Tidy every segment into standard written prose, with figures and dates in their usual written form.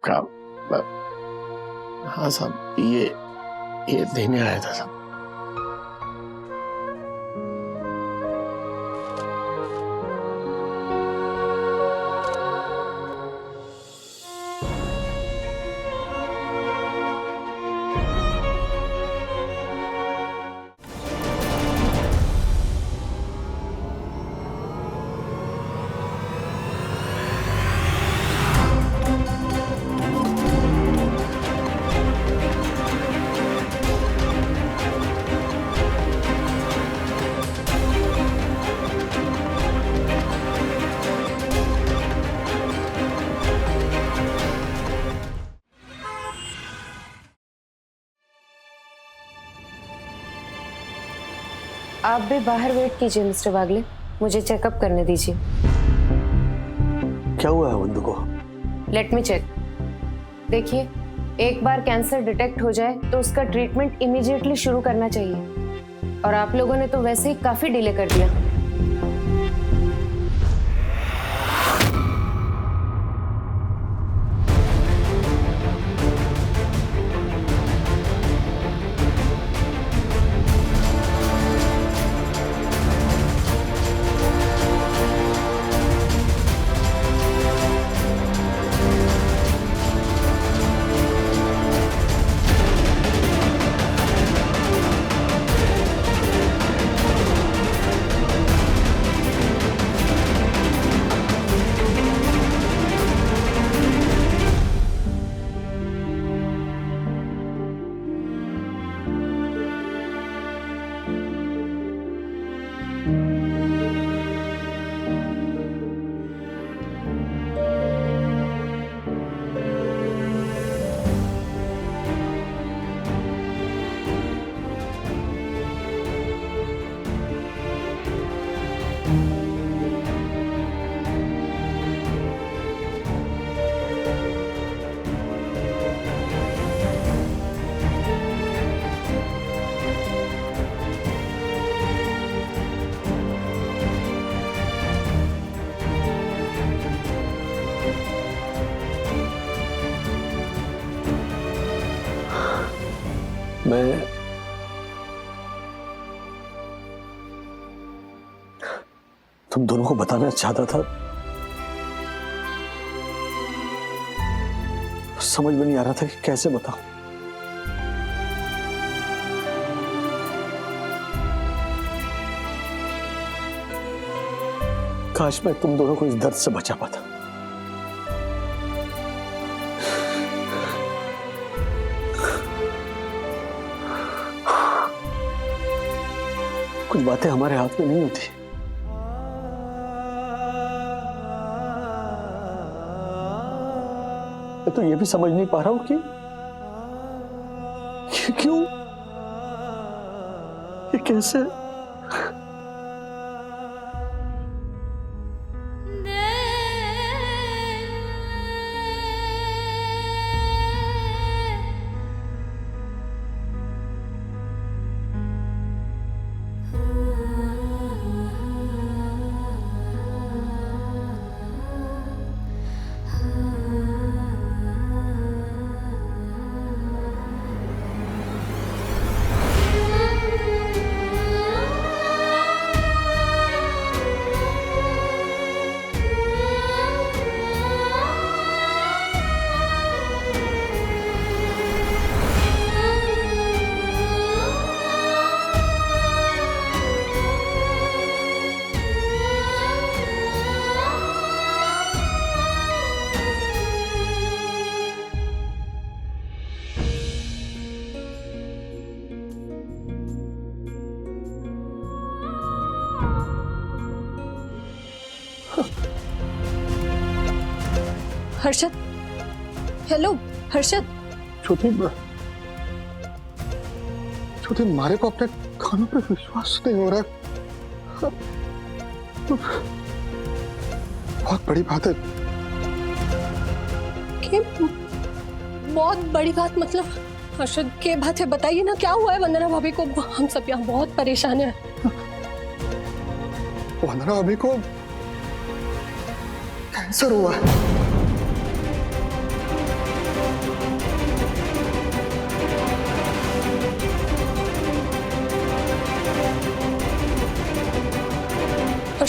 का हाँ साहब, ये देने आया था साहब। आप भी बाहर वेट कीजिए मिस्टर वागले, मुझे चेकअप करने दीजिए। क्या हुआ है वंदू को? Let me check. देखिए, एक बार कैंसर डिटेक्ट हो जाए तो उसका ट्रीटमेंट इमीडिएटली शुरू करना चाहिए, और आप लोगों ने तो वैसे ही काफी डिले कर दिया। मैं तुम दोनों को बताना चाहता था, समझ में नहीं आ रहा था कि कैसे बताऊं। काश मैं तुम दोनों को इस दर्द से बचा पाता। कुछ बातें हमारे हाथ में नहीं होती। मैं तो ये भी समझ नहीं पा रहा हूं कि क्यों, ये कैसे। हर्षद, हेलो हर्षद। छोटी मारे को अपने कानों पे विश्वास नहीं हो रहा है। बहुत बड़ी बात है। बहुत बड़ी बात मतलब? हर्षद के बात है, बताइए ना क्या हुआ है वंदना भाभी को? हम सब यहाँ बहुत परेशान हैं। वंदना भाभी को कैंसर हुआ है।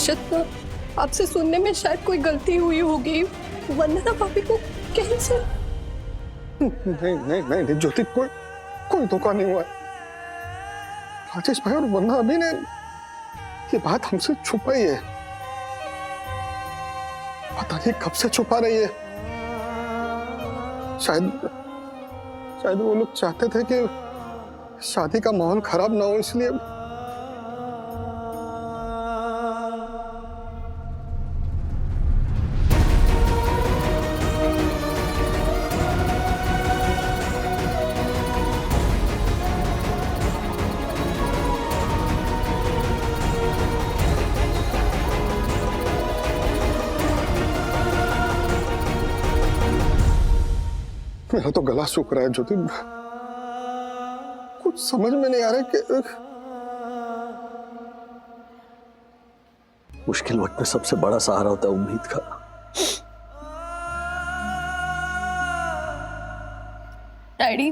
हर्षद, आपसे सुनने में शायद कोई गलती हुई होगी। वंदना भाभी को कैंसर? नहीं नहीं नहीं नहीं ज्योति, कोई कोई धोखा नहीं हुआ है। राजेश भाई और वंदना अभी ने ये बात हमसे छुपाई है। पता नहीं कब से छुपा रही है। शायद वो लोग चाहते थे कि शादी का माहौल खराब ना हो, इसलिए। मेरा तो गला सूख रहा है ज्योति, कुछ समझ में नहीं आ रहा कि मुश्किल वक्त में सबसे बड़ा सहारा होता है उम्मीद का। डैडी,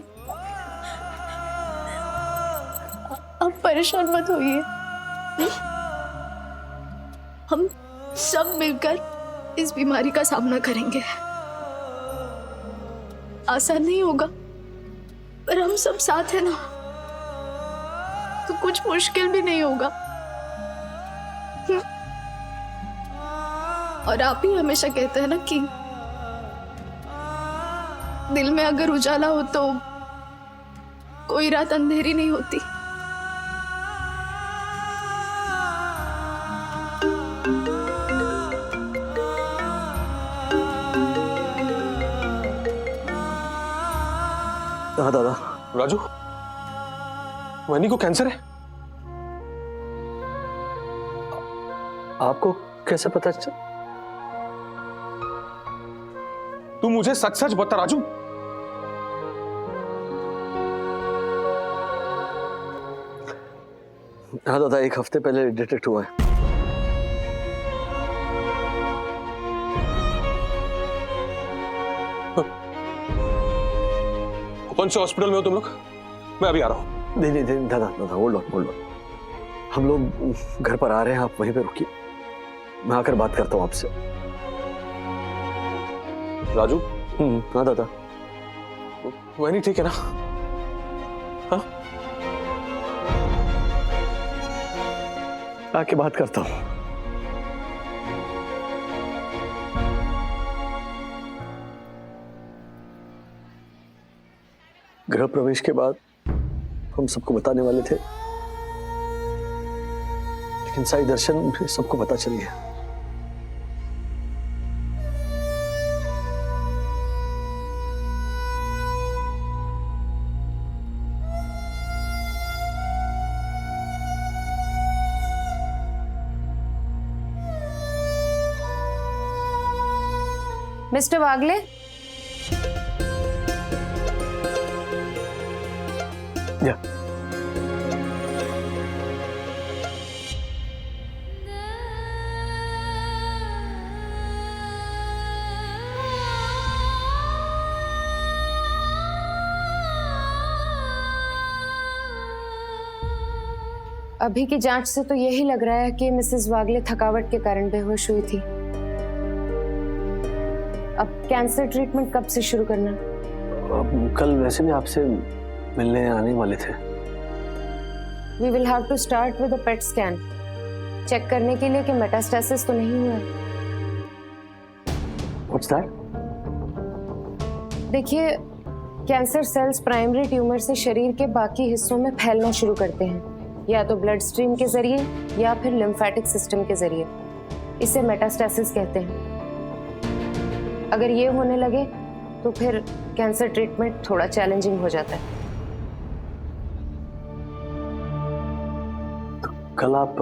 आप परेशान मत होइए। हम सब मिलकर इस बीमारी का सामना करेंगे। आसान नहीं होगा, पर हम सब साथ हैं ना, तो कुछ मुश्किल भी नहीं होगा। और आप ही हमेशा कहते हैं ना कि दिल में अगर उजाला हो तो कोई रात अंधेरी नहीं होती। हाँ दादा। राजू, वैनी को कैंसर है? आपको कैसे पता चल? तू मुझे सच सच बता राजू। हाँ दादा, 1 हफ्ते पहले डिटेक्ट हुआ है। कौन से हॉस्पिटल में हो तुम लोग? मैं अभी आ रहा हूँ। नहीं दादा होल्ड ऑन। हम लोग घर पर आ रहे हैं, आप वहीं पे रुकिए, मैं आकर बात करता हूँ आपसे। राजू। हाँ दादा। वैनी ठीक है ना? हाँ, आके बात करता हूँ। गृह प्रवेश के बाद हम सबको बताने वाले थे, लेकिन साई दर्शन में सबको पता चल गया। मिस्टर वागले, या अभी की जांच से तो यही लग रहा है कि मिसेस वागले थकावट के कारण बेहोश हुई थी। अब कैंसर ट्रीटमेंट कब से शुरू करना? कल वैसे भी आपसे मिलने आने वाले थे। We will have to start with a PET scan, check करने के लिए कि मेटास्टेसिस तो नहीं हुआ। What's that? देखिए, कैंसर सेल्स प्राइमरी ट्यूमर से शरीर के बाकी हिस्सों में फैलना शुरू करते हैं, या तो ब्लड स्ट्रीम के जरिए या फिर लिम्फेटिक सिस्टम के जरिए। इसे मेटास्टेसिस कहते हैं। अगर ये होने लगे तो फिर कैंसर ट्रीटमेंट थोड़ा चैलेंजिंग हो जाता है। तो कल आप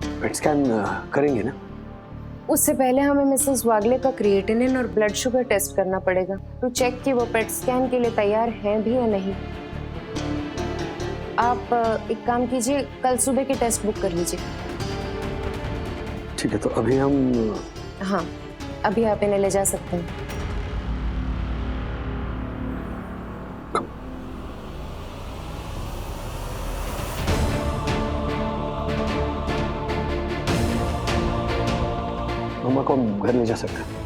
पेट स्कैन करेंगे ना? उससे पहले हमें मिसेस वागले का क्रिएटिनिन और ब्लड शुगर टेस्ट करना पड़ेगा टू चेक कि वो पेट स्कैन के लिए तैयार हैं भी या नहीं। आप एक काम कीजिए, कल सुबह की टेस्ट बुक कर लीजिए। ठीक है, तो अभी हम हाँ, अभी आप इन्हें ले जा सकते हैं। हम घर ले जा सकते हैं।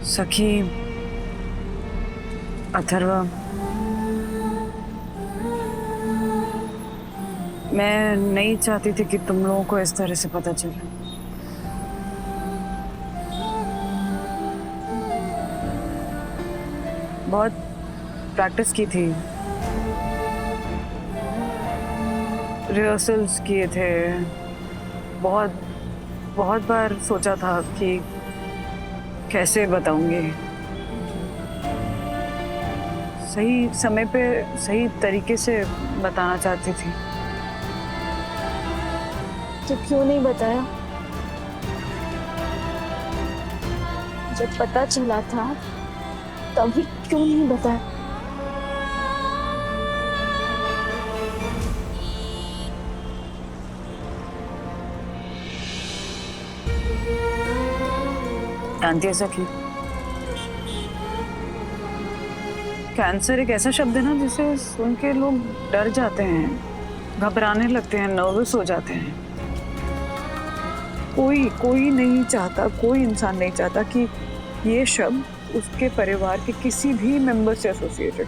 सखी, अथर्व, मैं नहीं चाहती थी कि तुम लोगों को इस तरह से पता चले। बहुत प्रैक्टिस की थी, रिहर्सल्स किए थे, बहुत बहुत बार सोचा था कि कैसे बताऊंगी। सही समय पे सही तरीके से बताना चाहती थी। तो क्यों नहीं बताया? जब पता चला था तभी क्यों नहीं बताया? जानती है सखी, कैंसर एक ऐसा शब्द है ना जिसे सुन के लोग डर जाते हैं, घबराने लगते हैं, नर्वस हो जाते हैं। कोई नहीं चाहता, कोई इंसान नहीं चाहता कि ये शब्द उसके परिवार के किसी भी मेंबर से एसोसिएटेड।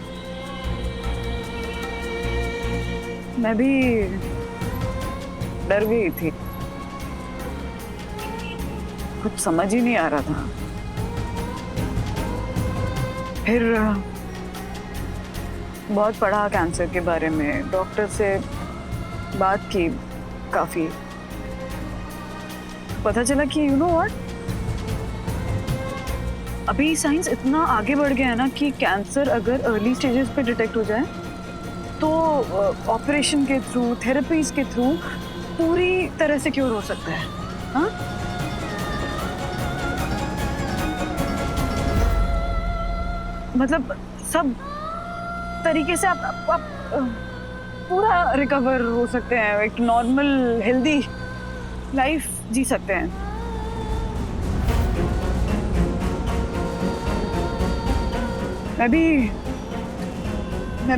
मैं भी डर गई थी, कुछ समझ ही नहीं आ रहा था। फिर बहुत पढ़ा कैंसर के बारे में, डॉक्टर से बात की काफी, पता चला कि यू नो व्हाट, अभी साइंस इतना आगे बढ़ गया है ना कि कैंसर अगर अर्ली स्टेजेस पे डिटेक्ट हो जाए तो ऑपरेशन के थ्रू, थेरेपीज के थ्रू पूरी तरह से क्योर हो सकता है। हाँ, मतलब सब तरीके से आप पूरा रिकवर हो सकते हैं, एक नॉर्मल हेल्दी लाइफ जी सकते हैं। मैं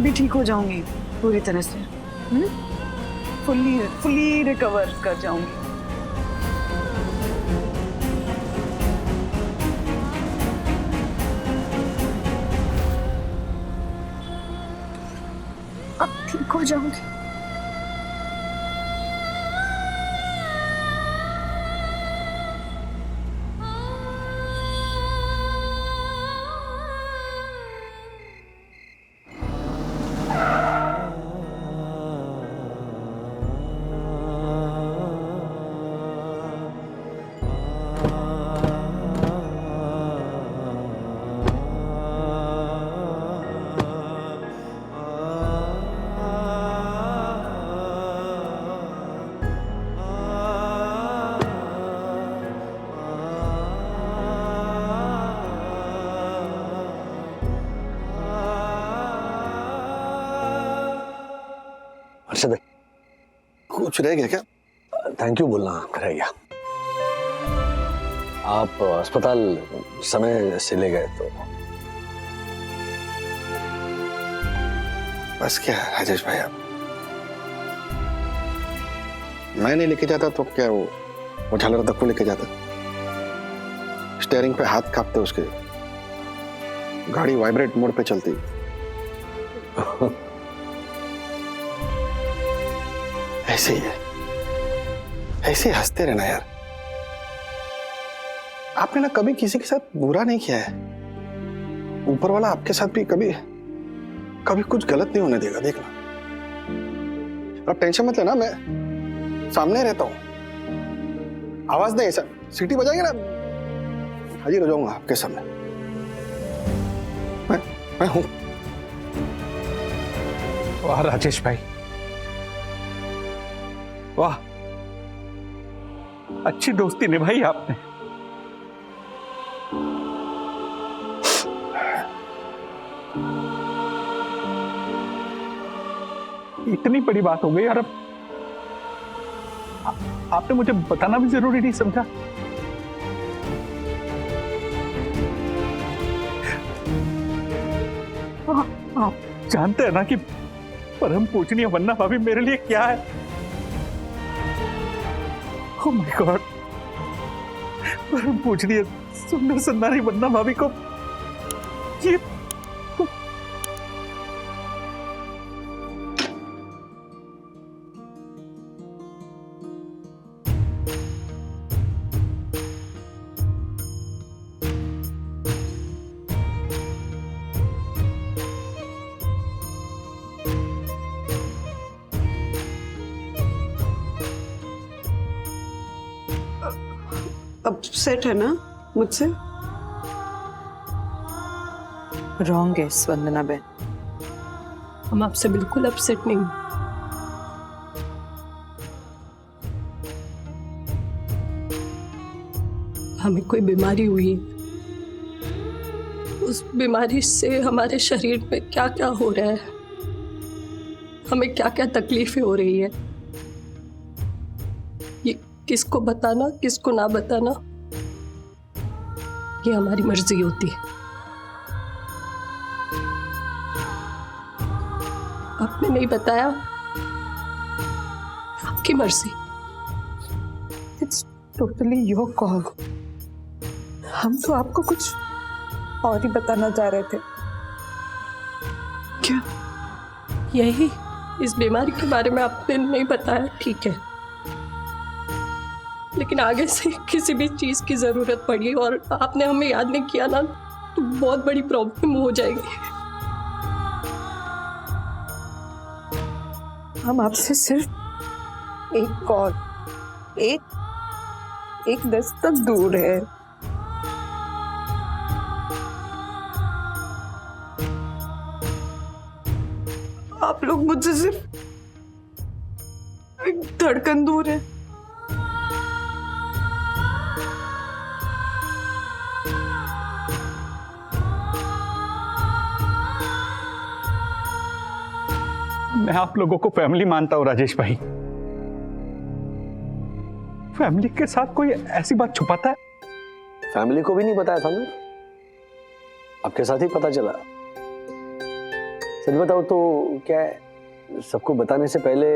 भी ठीक हो जाऊंगी पूरी तरह से, फुल्ली रिकवर कर जाऊंगी। अब ठीक हो जाऊंगी। हर्षद भाई, कुछ रह गया क्या? थैंक यू बोलना रह गया। आप अस्पताल समय से ले गए तो बस क्या राजेश भाई, आप मैं नहीं लेके जाता तो क्या वो झालर तक को लेके जाता। स्टीयरिंग पे हाथ कांपते उसके, गाड़ी वाइब्रेट मोड पे चलती। ऐसे ही है, ऐसे हंसते रहना यार। आपने ना कभी किसी के साथ बुरा नहीं किया है, ऊपर वाला आपके साथ भी कभी कुछ गलत नहीं होने देगा, देखना। आप टेंशन मत लेना, मैं सामने रहता हूं। आवाज नहीं, ऐसा सीटी बजाएंगे ना, हाजिर हो जाऊंगा आपके सामने। मैं हूं। वाह राजेश भाई, वाह, अच्छी दोस्ती निभाई आपने। इतनी बड़ी बात हो गई यार, अब आपने मुझे बताना भी जरूरी नहीं समझा। आप जानते हैं ना कि परम पूजनीय वन्ना भाभी मेरे लिए क्या है। ओह माय गॉड, परम पूजनीय सुंदर सुंदरी वन्ना भाभी को ये अपसेट है ना मुझसे? रॉन्ग है वंदना बहन। हम आपसे बिल्कुल अपसेट नहीं। हमें कोई बीमारी हुई, उस बीमारी से हमारे शरीर में क्या क्या हो रहा है, हमें क्या क्या तकलीफें हो रही है, ये किसको बताना किसको ना बताना ये हमारी मर्जी होती है। आपने नहीं बताया, आपकी मर्जी। It's totally your call. हम तो आपको कुछ और ही बताना चाह रहे थे। क्या? यही इस बीमारी के बारे में आपने नहीं बताया, ठीक है, लेकिन आगे से किसी भी चीज की जरूरत पड़ी और आपने हमें याद नहीं किया ना तो बहुत बड़ी प्रॉब्लम हो जाएगी। हम आपसे सिर्फ एक कॉल, एक दस्तक दूर है। आप लोग मुझसे सिर्फ एक धड़कन दूर है। मैं आप लोगों को फैमिली मानता हूं राजेश भाई। फैमिली के साथ कोई ऐसी बात छुपाता है? फैमिली को भी नहीं बताया था मैं, आपके साथ ही पता चला। सच बताओ तो क्या है, सबको बताने से पहले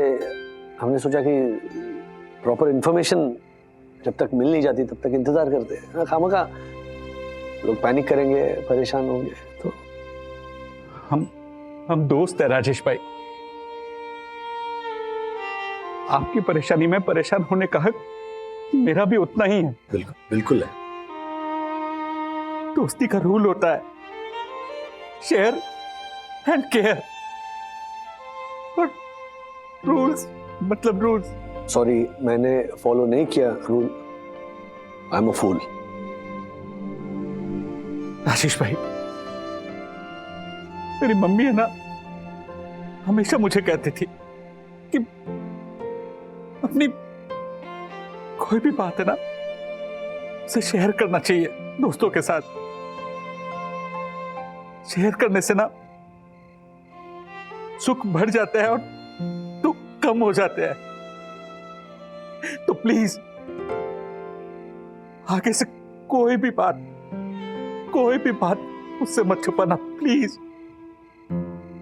हमने सोचा कि प्रॉपर इंफॉर्मेशन जब तक मिल नहीं जाती तब तक इंतजार करते हैं, खामखा लोग पैनिक करेंगे, परेशान होंगे। तो हम दोस्त हैं राजेश भाई। आपकी परेशानी में परेशान होने का हक मेरा भी उतना ही है। बिल्कुल बिल्कुल है। दोस्ती का रूल होता है शेयर एंड केयर, और रूल्स मतलब रूल्स। सॉरी, मैंने फॉलो नहीं किया रूल। आई एम अ फूल। आशीष भाई, मेरी मम्मी है ना, हमेशा मुझे कहती थी कि अपनी कोई भी बात है ना उसे शेयर करना चाहिए दोस्तों के साथ। शेयर करने से ना सुख बढ़ जाता है और दुख कम हो जाते हैं। तो प्लीज आगे से कोई भी बात उससे मत छुपाना प्लीज।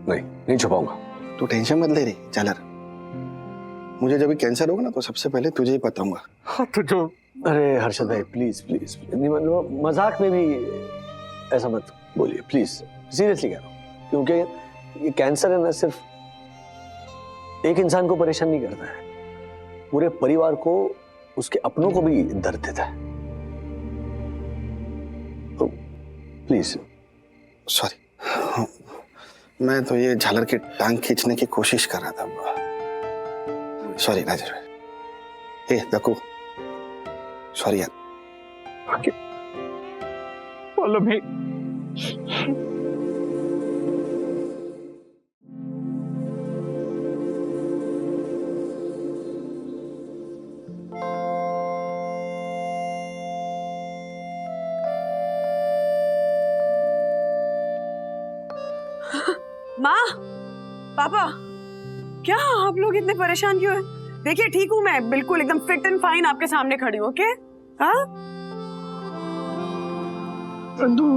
नहीं छुपाऊंगा। तू टेंशन मत ले रही चालर, मुझे जब भी कैंसर होगा ना तो सबसे पहले तुझे ही बताऊंगा। हाँ तो जो, अरे हर्षद भाई प्लीज प्लीज, मजाक में भी ऐसा मत बोलिए प्लीज, सीरियसली कह रहा हूँ। क्योंकि ये कैंसर है ना, सिर्फ एक इंसान को परेशान नहीं करता है, पूरे परिवार को, उसके अपनों को भी दर्द देता है। तो प्लीज। सॉरी, मैं तो ये झालर की टांग खींचने की कोशिश कर रहा था। सॉरी राजेश भाई। ए दकू, सॉरी यार। Follow me. माँ, पापा, क्या आप लोग इतने परेशान क्यों हैं? देखिए ठीक हूँ मैं, बिल्कुल एकदम फिट एंड फाइन आपके सामने खड़ी हूँ, ओके? हाँ? अंदू,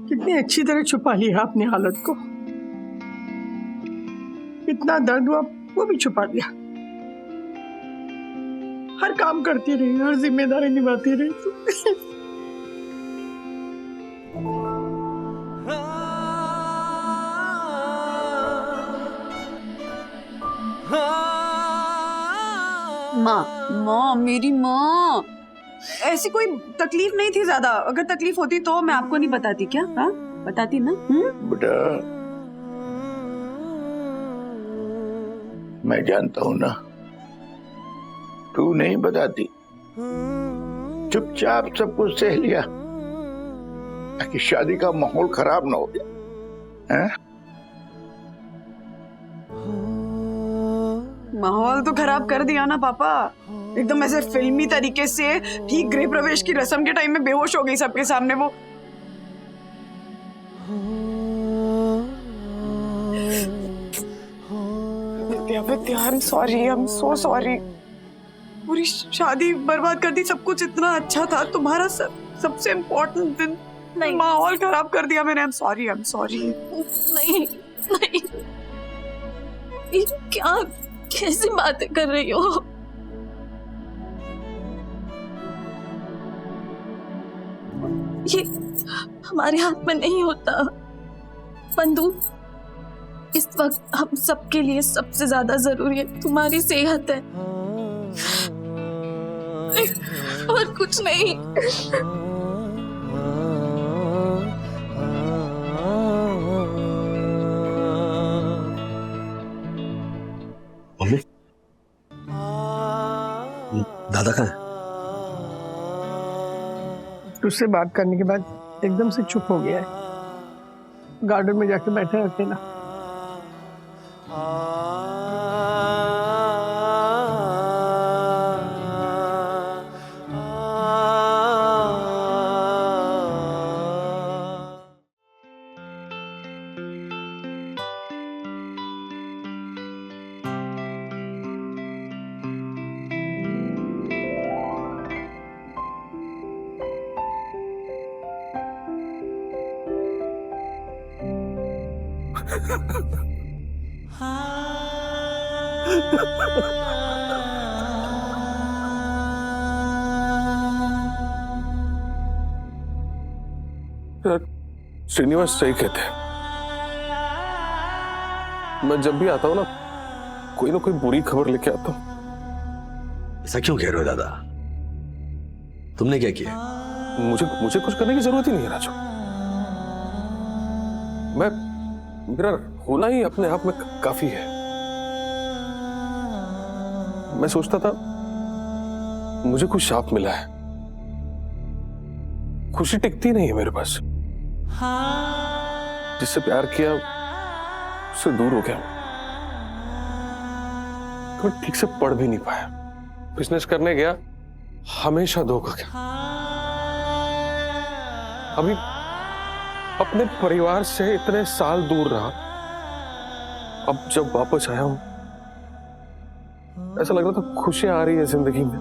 कितनी अच्छी तरह छुपा लिया आपने हालत को। इतना दर्द हुआ वो भी छुपा दिया। हर काम करती रही, हर जिम्मेदारी निभाती रही। माँ, मेरी माँ, ऐसी कोई तकलीफ नहीं थी ज्यादा। अगर तकलीफ होती तो मैं आपको नहीं बताती क्या? हाँ, बताती ना। बेटा, मैं जानता हूं ना, तू नहीं बताती, चुपचाप सब कुछ सह लिया ताकि शादी का माहौल खराब ना हो जाए। माहौल तो खराब कर दिया ना पापा, एकदम ऐसे फिल्मी तरीके से। ठीक गृह प्रवेश की रस्म के टाइम में बेहोश हो गई सबके सामने वो। Vidya, I am sorry, I am so sorry. पूरी शादी बर्बाद कर दी, सब कुछ इतना अच्छा था। तुम्हारा सबसे इम्पोर्टेंट दिन नहीं, माहौल खराब कर दिया मैंने। आई am sorry, I am sorry. नहीं नहीं, ये क्या, कैसी बातें कर रही हो? ये हमारे हाथ में नहीं होता बंधु। इस वक्त हम सबके लिए सबसे ज्यादा जरूरी है तुम्हारी सेहत है, और कुछ नहीं। मम्मी, दादा कहाँ है? तुझसे बात करने के बाद एकदम से चुप हो गया है। गार्डन में जाके बैठा है अकेला। श्रीनिवास सही कहते हैं। मैं जब भी आता हूं ना कोई बुरी खबर लेके आता हूं। ऐसा क्यों कह रहे हो दादा? तुमने क्या किया? मुझे कुछ करने की जरूरत ही नहीं है राजू। मेरा होना ही अपने आप में काफी है। मैं सोचता था मुझे कुछ शाप मिला है, खुशी टिकती नहीं है मेरे पास। जिससे प्यार किया उससे दूर हो गया। तो ठीक से पढ़ भी नहीं पाया। बिजनेस करने गया, हमेशा धोखा गया। अभी अपने परिवार से इतने साल दूर रहा, अब जब वापस आया हूं ऐसा लग रहा था खुशियां आ रही है जिंदगी में।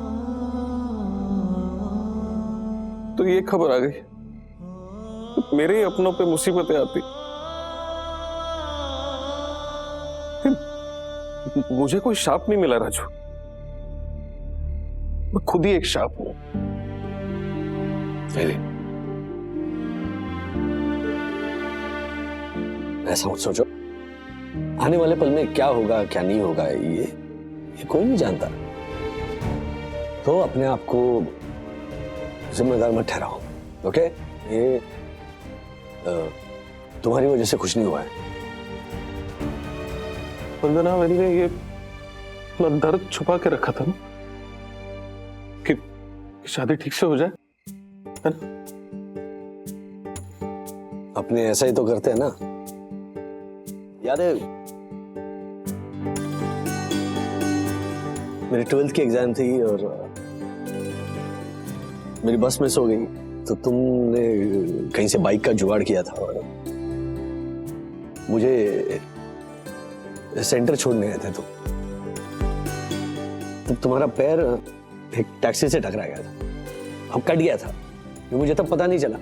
तो ये खबर आ गई, मेरे ही अपनों पे मुसीबतें आती। मुझे कोई शाप नहीं मिला राजू, मैं खुद ही एक शाप हूं। ऐसा मत सोचो। आने वाले पल में क्या होगा क्या नहीं होगा ये कोई नहीं जानता। तो अपने आप को जिम्मेदार मत ठहराओ, ओके? ये तुम्हारी वजह से कुछ नहीं हुआ है। वंदना, मैंने ये अपना दर्द छुपा के रखा था ना कि शादी ठीक से हो जाए, है ना? अपने ऐसा ही तो करते हैं ना। याद है मेरी 12th की एग्जाम थी और मेरी बस मिस हो गई, तो तुमने कहीं से बाइक का जुगाड़ किया था और मुझे सेंटर छोड़ने गए थे, तो तुम्हारा पैर एक टैक्सी से टकरा गया था, अब कट गया था। ये मुझे तब पता नहीं चला,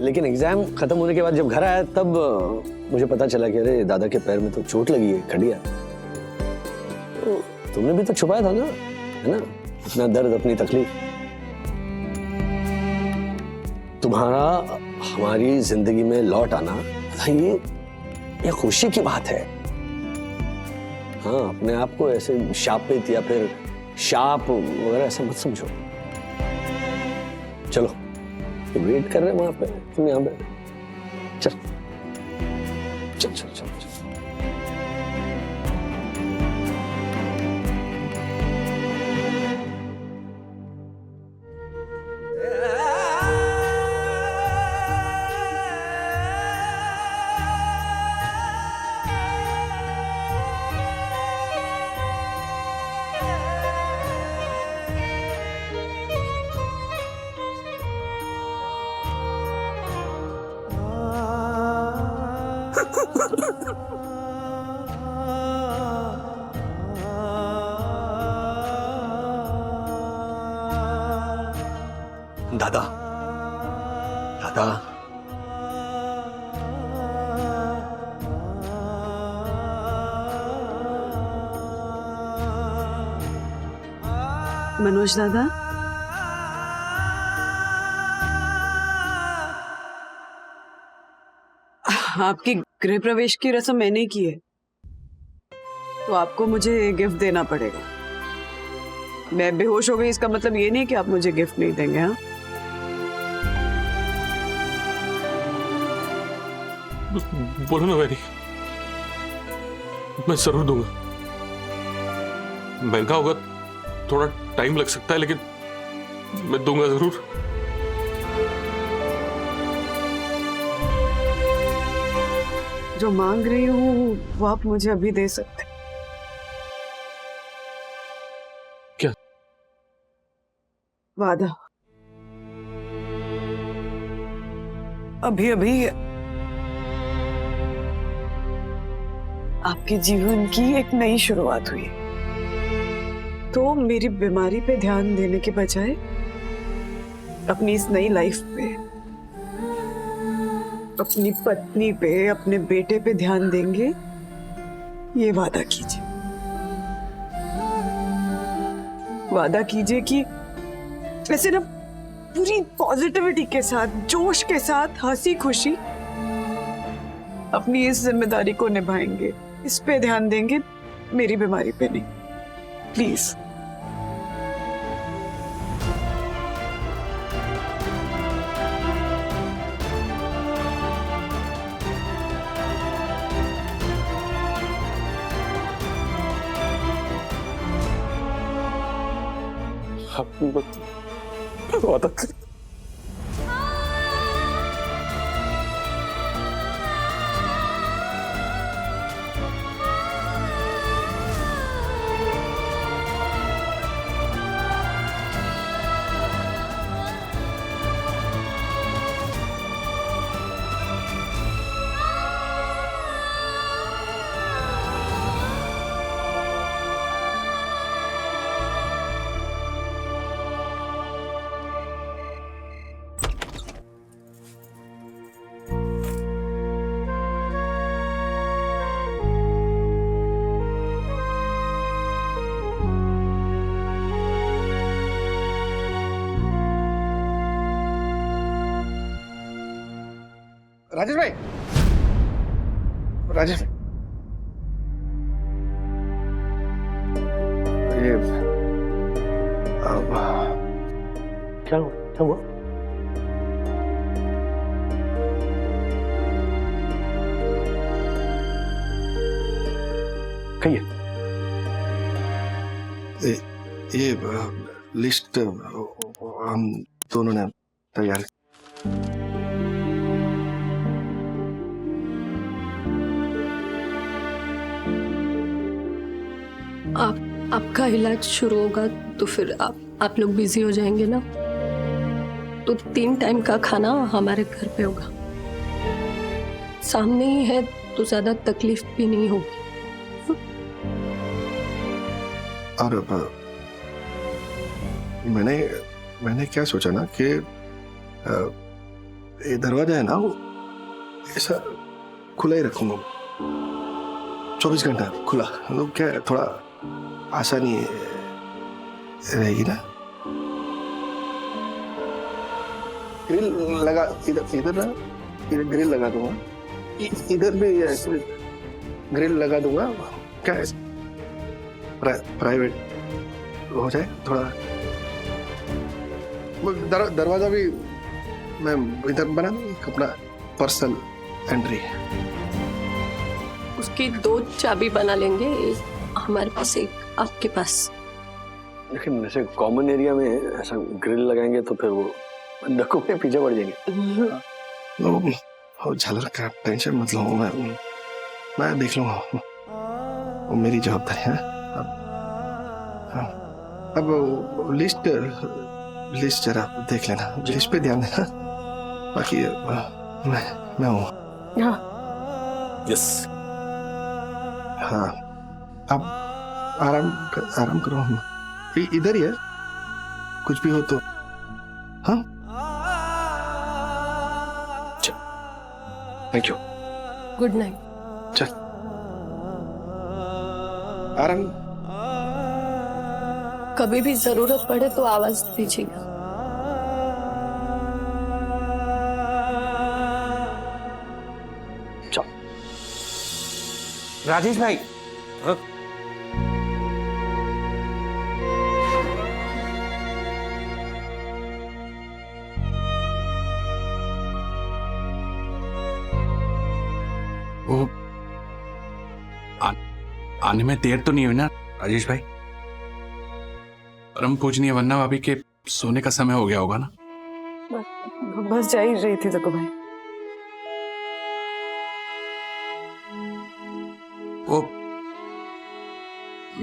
लेकिन एग्जाम खत्म होने के बाद जब घर आया तब मुझे पता चला कि अरे दादा के पैर में तो चोट लगी है, कट गया। तो तुमने भी तो छुपाया था ना, है ना, अपना दर्द, अपनी तकलीफ। तुम्हारा हमारी जिंदगी में लौट आना ये खुशी की बात है। हाँ, अपने आप को ऐसे शापित या फिर शाप वगैरह ऐसा मत समझो। चलो, तो वेट कर रहे हैं वहां पे, तुम यहाँ पे चल चल चल चल, चल। दादा, दादा, मनोज दादा, आपकी गृह प्रवेश की रस्म मैंने की है, तो आपको मुझे गिफ्ट देना पड़ेगा। मैं बेहोश हो गई इसका मतलब ये नहीं कि आप मुझे गिफ्ट नहीं देंगे। हाँ, बोलो ना मैरी, मैं जरूर दूंगा। महंगा होगा, थोड़ा टाइम लग सकता है, लेकिन मैं दूंगा जरूर। जो मांग रही हूँ वो आप मुझे अभी दे सकते। क्या? वादा। अभी अभी आपके जीवन की एक नई शुरुआत हुई, तो मेरी बीमारी पे ध्यान देने के बजाय अपनी इस नई लाइफ पे, अपनी पत्नी पे, अपने बेटे पे ध्यान देंगे, ये वादा कीजिए। वादा कीजिए कि ऐसे ना पूरी पॉजिटिविटी के साथ, जोश के साथ, हंसी खुशी अपनी इस जिम्मेदारी को निभाएंगे, इस पे ध्यान देंगे, मेरी बीमारी पे नहीं। प्लीज। वादा। राजेश भाई, राजेश ये क्या हुआ? कहिए। ये लिस्ट हम दोनों ने तैयार। आपका इलाज शुरू होगा तो फिर आप लोग बिजी हो जाएंगे ना, तो 3 टाइम का खाना हमारे घर पे होगा, सामने ही है तो ज्यादा तकलीफ भी नहीं होगी। और मैंने क्या सोचा ना कि ये दरवाजा है ना वो ऐसा खुला ही रखूंगा, 24 घंटा खुला, तो क्या है, थोड़ा आसानी रहेगी ना। ग्रिल लगा इधर ना, इधर ग्रिल लगा दूंगा, इधर भी ग्रिल लगा दूंगा, क्या है प्राइवेट हो जाए थोड़ा। दरवाजा भी मैं इधर बना दूं, अपना पर्सनल एंट्री। उसकी 2 चाबी बना लेंगे, एक हमारे पास एक आपके पास। लेकिन जैसे कॉमन एरिया में ऐसा ग्रिल लगाएंगे तो फिर वो डकू के पीछे पड़ जाएंगे। हो झालर का टेंशन मत लो, मैं देख लूंगा, वो मेरी जवाबदारी है। अब लिस्ट जरा देख लेना, लिस्ट पे ध्यान देना, बाकी मैं हूँ। यस। हाँ, अब आराम करो, इधर ही है, कुछ भी हो तो। हाँ, थैंक यू। Good night. चल, आराम। कभी भी जरूरत पड़े तो आवाज दीजिएगा। राजेश भाई, वो आने में देर तो नहीं हुई ना राजेश भाई? परम पूजनीय वन्ना भाभी के सोने का समय हो गया होगा ना? बस जा ही रही थी जग्गू भाई। वो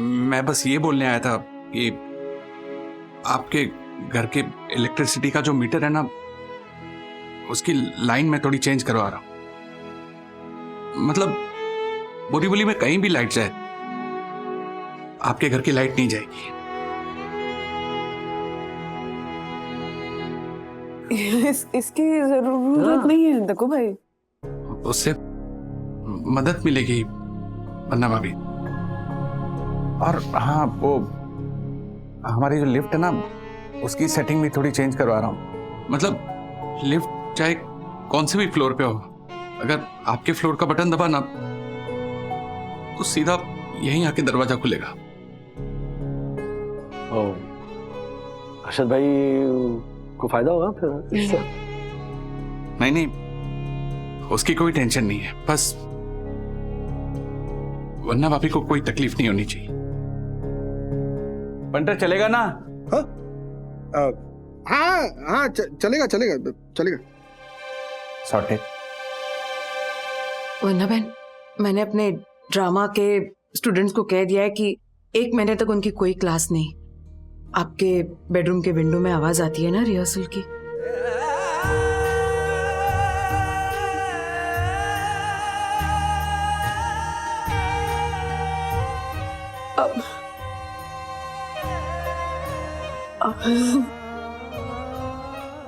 मैं बस ये बोलने आया था कि आपके घर के इलेक्ट्रिसिटी का जो मीटर है ना, उसकी लाइन में थोड़ी चेंज करवा रहा हूं। मतलब बोरीवली में कहीं भी लाइट जाए, आपके घर की लाइट नहीं जाएगी। इसकी जरूरत नहीं है जग्गू भाई। उससे मदद मिलेगी वन्ना भाभी। और हाँ, वो हमारी जो लिफ्ट है ना, उसकी सेटिंग भी थोड़ी चेंज करवा रहा हूँ। मतलब लिफ्ट चाहे कौन से भी फ्लोर पे हो, अगर आपके फ्लोर का बटन दबा ना तो सीधा यहीं आके दरवाजा खुलेगा। अरशद भाई को फायदा होगा फिर इससे? नहीं, उसकी कोई टेंशन नहीं है, बस वन्ना भाभी को कोई तकलीफ नहीं होनी चाहिए। पंटर चलेगा ना? हाँ, चलेगा। सॉर्टेड। वन्ना बहन, मैंने अपने ड्रामा के स्टूडेंट्स को कह दिया है कि 1 महीने तक उनकी कोई क्लास नहीं। आपके बेडरूम के विंडो में आवाज आती है ना रिहर्सल की?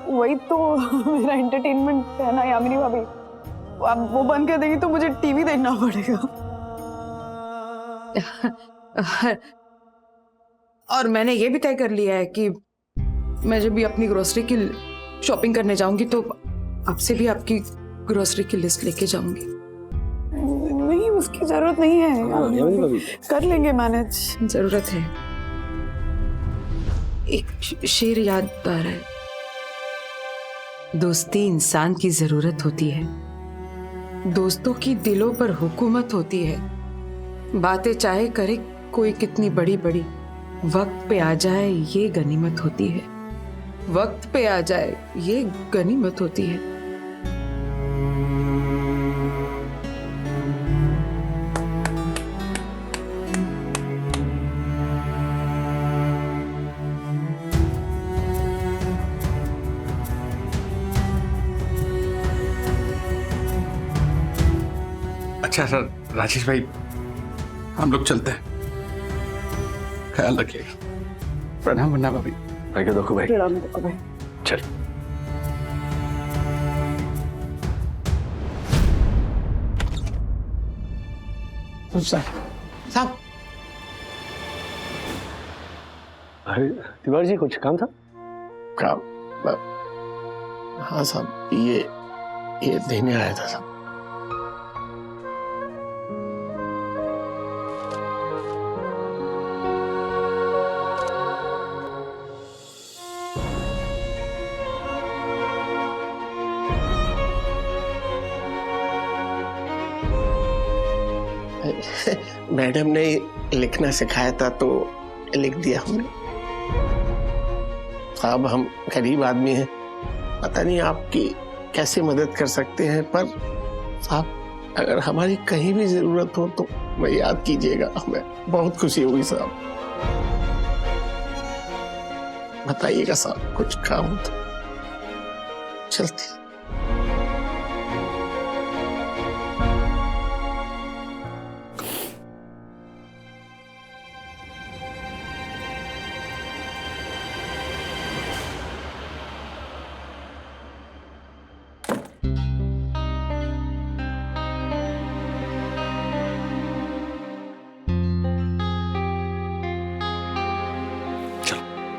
वही तो मेरा एंटरटेनमेंट है ना यामिनी भाभी। अब वो बंद कर देंगी तो मुझे टीवी देखना पड़ेगा। और मैंने ये भी तय कर लिया है कि मैं जब भी अपनी ग्रोसरी की शॉपिंग करने जाऊंगी तो आपसे भी आपकी ग्रोसरी की लिस्ट लेके जाऊंगी। नहीं, उसकी जरूरत नहीं है, कर लेंगे मैनेज। जरूरत है। एक शेर याद आ रहा है, दोस्ती इंसान की जरूरत होती है, दोस्तों की दिलों पर हुकूमत होती है, बातें चाहे करे कोई कितनी बड़ी बड़ी, वक्त पे आ जाए ये गनीमत होती है, वक्त पे आ जाए ये गनीमत होती है। अच्छा सर, राजेश भाई हम लोग चलते हैं, ख्याल रखिएगा। प्रणाम मुन्ना भाभी। आगे देखो भाई। प्रणाम देखो भाई। चल। साहब, अरे तिवारी जी, कुछ काम था? काम? हाँ साहब, ये देने आया था साहब। मैडम ने लिखना सिखाया था तो लिख दिया हमने। साहब, हम गरीब आदमी हैं, पता नहीं आपकी कैसे मदद कर सकते हैं, पर साहब अगर हमारी कहीं भी जरूरत हो तो मैं याद कीजिएगा, हमें बहुत खुशी होगी साहब। बताइएगा साहब, कुछ काम हो तो चलते।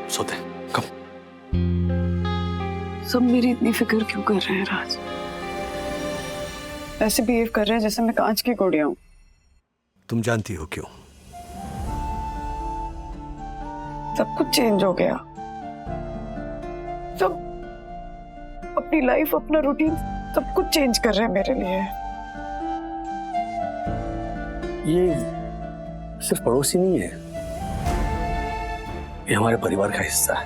सोते हैं, कम। सब मेरी इतनी फिक्र क्यों कर रहे हैं राज? ऐसे बिहेव कर रहे हैं जैसे मैं कांच की गुड़िया हूं। तुम जानती हो क्यों? सब कुछ चेंज हो गया, सब अपनी लाइफ, अपना रूटीन, सब कुछ चेंज कर रहे हैं मेरे लिए। ये सिर्फ पड़ोसी नहीं है, ये हमारे परिवार का हिस्सा है,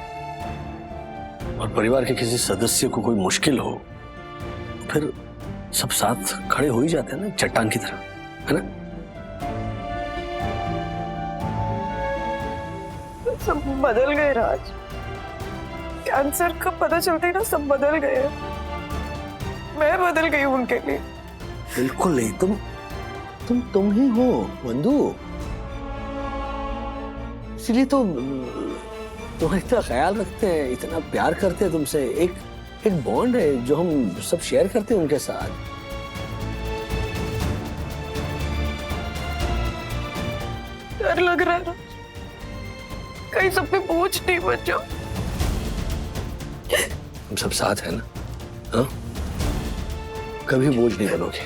और परिवार के किसी सदस्य को कोई मुश्किल हो तो फिर सब साथ खड़े हो ही जाते हैं ना, चट्टान की तरह, है ना? सब बदल गए राज। कैंसर का पता चलते ही ना सब बदल गए। मैं बदल गई हूं उनके लिए। बिल्कुल नहीं, तुम ही हो बंधु, इसलिए तो तुम्हारा इतना ख्याल रखते हैं, इतना प्यार करते हैं तुमसे। एक बॉन्ड है जो हम सब शेयर करते हैं उनके साथ। डर लग रहा है ना, कहीं सब पे बोझ नहीं बन जाओ। हम सब साथ हैं ना, हाँ? कभी बोझ नहीं बनोगे।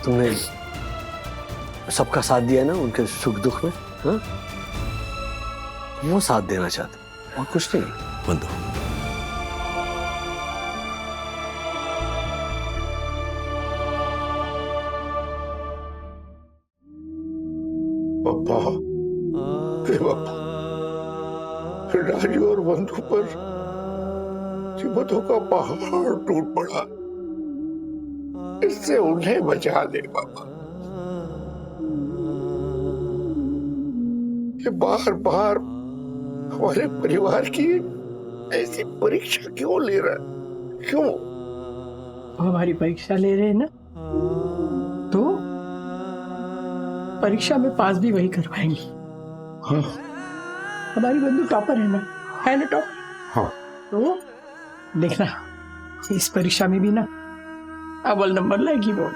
तुमने सबका साथ दिया ना उनके सुख दुख में, हाँ? वो साथ देना चाहते और कुछ नहीं। बंधु, पापा, हे पापा, राजू और बंधु पर मुसीबतों का पहाड़ टूट पड़ा, इससे उन्हें बचा दे बाबा। ये बार बार हमारे परिवार की ऐसी परीक्षा क्यों ले रहा है? क्यों? हमारी परीक्षा ले रहे हैं ना, तो परीक्षा में पास भी वही करवाएंगी। हाँ। हमारी बंधु टॉपर है ना टॉपर? हाँ। तो देखना, इस परीक्षा में भी ना अव्वल नंबर लाएगी वो।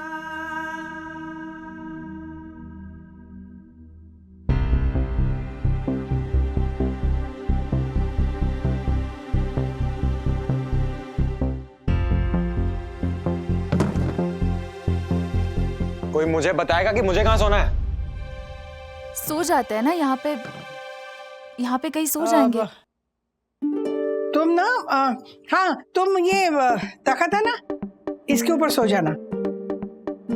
कोई मुझे बताएगा कि मुझे कहाँ सोना है? सो जाते हैं ना यहाँ पे कहीं सो जाएंगे। तुम ना हाँ, तुम ये तख्त है ना, इसके ऊपर सो जाना।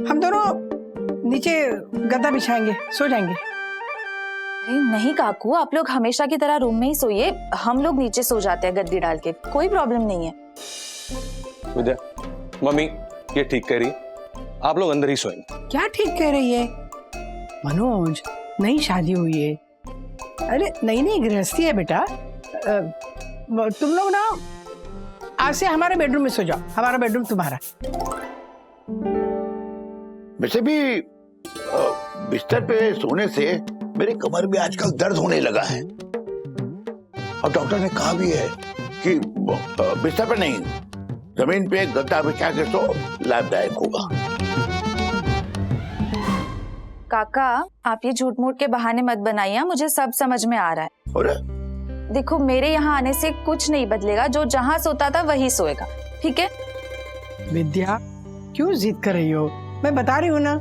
हम दोनों नीचे गद्दा बिछाएंगे, सो जाएंगे। अरे नहीं काकू, आप लोग हमेशा की तरह रूम में ही सोइए, हम लोग नीचे सो जाते हैं गद्दी डाल के, कोई प्रॉब्लम नहीं है। विद्या, मम्मी ये ठीक कह रही, आप लोग अंदर ही सोएंगे। क्या ठीक कह रही है मनोज? नई शादी हुई है, अरे नई नई गृहस्थी है बेटा। तुम लोग ना आज से हमारे बेडरूम में सो जाओ, हमारा बेडरूम तुम्हारा। वैसे भी बिस्तर पे सोने से मेरे कमर में आजकल दर्द होने लगा है, और डॉक्टर ने कहा भी है कि बिस्तर पे नहीं, जमीन पे गद्दा बिछा के सो, लाभदायक होगा। काका, आप ये झूठ मूठ के बहाने मत बनाइए, मुझे सब समझ में आ रहा है। और देखो, मेरे यहाँ आने से कुछ नहीं बदलेगा, जो जहाँ सोता था वही सोएगा, ठीक है? विद्या, क्यों जिद कर रही हो? मैं बता रही हूँ ना,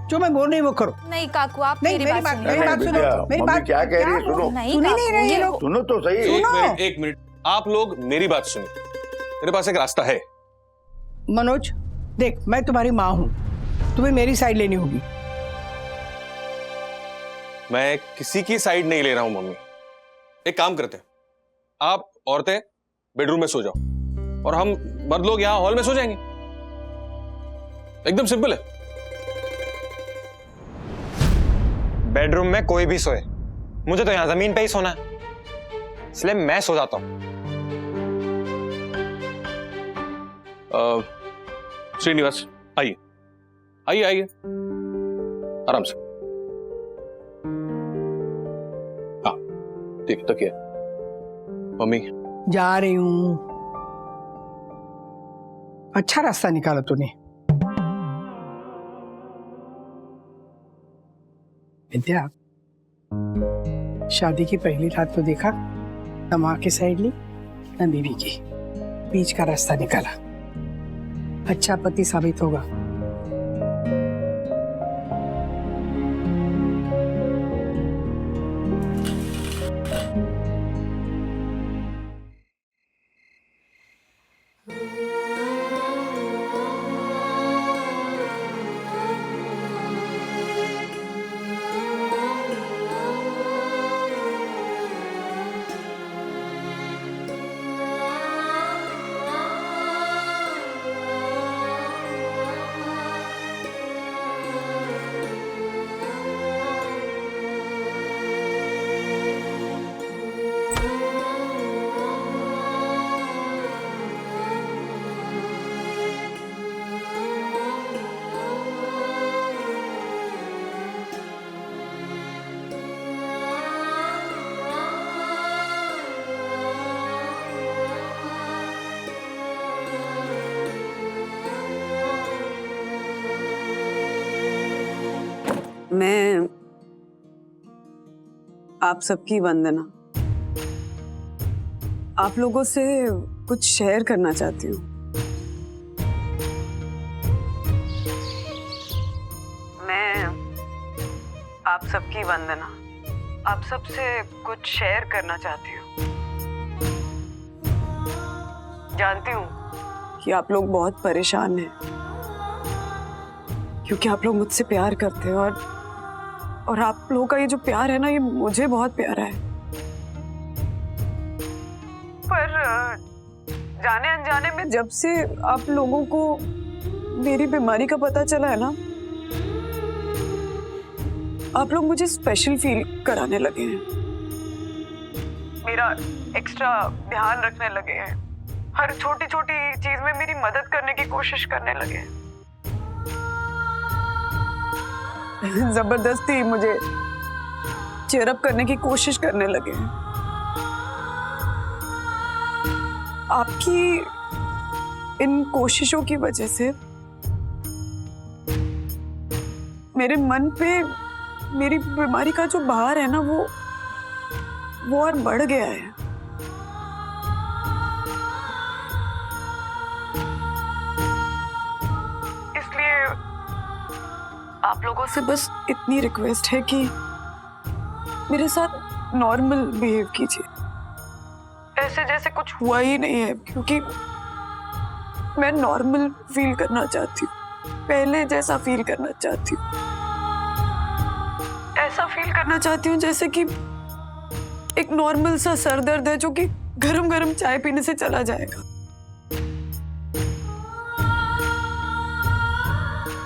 जो मैं बोल रही हूँ वो करो। नहीं काकू, आप नहीं, मेरी बात मेरी सुनिए। बात सुनो, मेरी मम्मी बात क्या कह रही है, सुनो। सुन ही नहीं रहे ये लोग। सुनो तो सही। एक मिनट, आप लोग मेरी बात सुनिए, मेरे पास एक रास्ता है। मनोज, देख, मैं तुम्हारी माँ हूँ, तुम्हें मेरी साइड लेनी होगी। मैं किसी की साइड नहीं ले रहा हूं मम्मी। एक काम करते हैं, आप औरतें बेडरूम में सो जाओ और हम मर्द लोग यहां हॉल में सो जाएंगे। एकदम सिंपल है। बेडरूम में कोई भी सोए, मुझे तो यहां जमीन पे ही सोना है, इसलिए मैं सो जाता हूं। श्रीनिवास, आइए आइए आइए, आराम से। हाँ ठीक है, तकिए। मम्मी जा रही हूँ। अच्छा रास्ता निकाला तूने। विद्या, शादी की पहली रात तो देखा, न माँ की साइड ली न बीवी की, बीच का रास्ता निकाला। अच्छा पति साबित होगा। मैं आप सबकी वंदना, आप लोगों से कुछ शेयर करना चाहती हूँ। मैं आप सबकी वंदना, आप सबसे कुछ शेयर करना चाहती हूँ। जानती हूँ कि आप लोग बहुत परेशान हैं, क्योंकि आप लोग मुझसे प्यार करते हैं, और आप लोगों का ये जो प्यार है ना, ये मुझे बहुत प्यारा है। पर जाने अनजाने में जब से आप लोगों को मेरी बीमारी का पता चला है ना, आप लोग मुझे स्पेशल फील कराने लगे हैं, मेरा एक्स्ट्रा ध्यान रखने लगे हैं, हर छोटी छोटी चीज में मेरी मदद करने की कोशिश करने लगे हैं, जबरदस्ती मुझे चेयरअप करने की कोशिश करने लगे हैं। आपकी इन कोशिशों की वजह से मेरे मन पे मेरी बीमारी का जो भार है ना, वो और बढ़ गया है। इसलिए आप लोगों से बस इतनी रिक्वेस्ट है कि मेरे साथ नॉर्मल बिहेव कीजिए, ऐसे जैसे कुछ हुआ ही नहीं है, क्योंकि मैं नॉर्मल फील करना चाहती हूँ, पहले जैसा फील करना चाहती हूँ, ऐसा फील करना चाहती हूँ जैसे कि एक नॉर्मल सा सर दर्द है जो कि गरम गरम चाय पीने से चला जाएगा।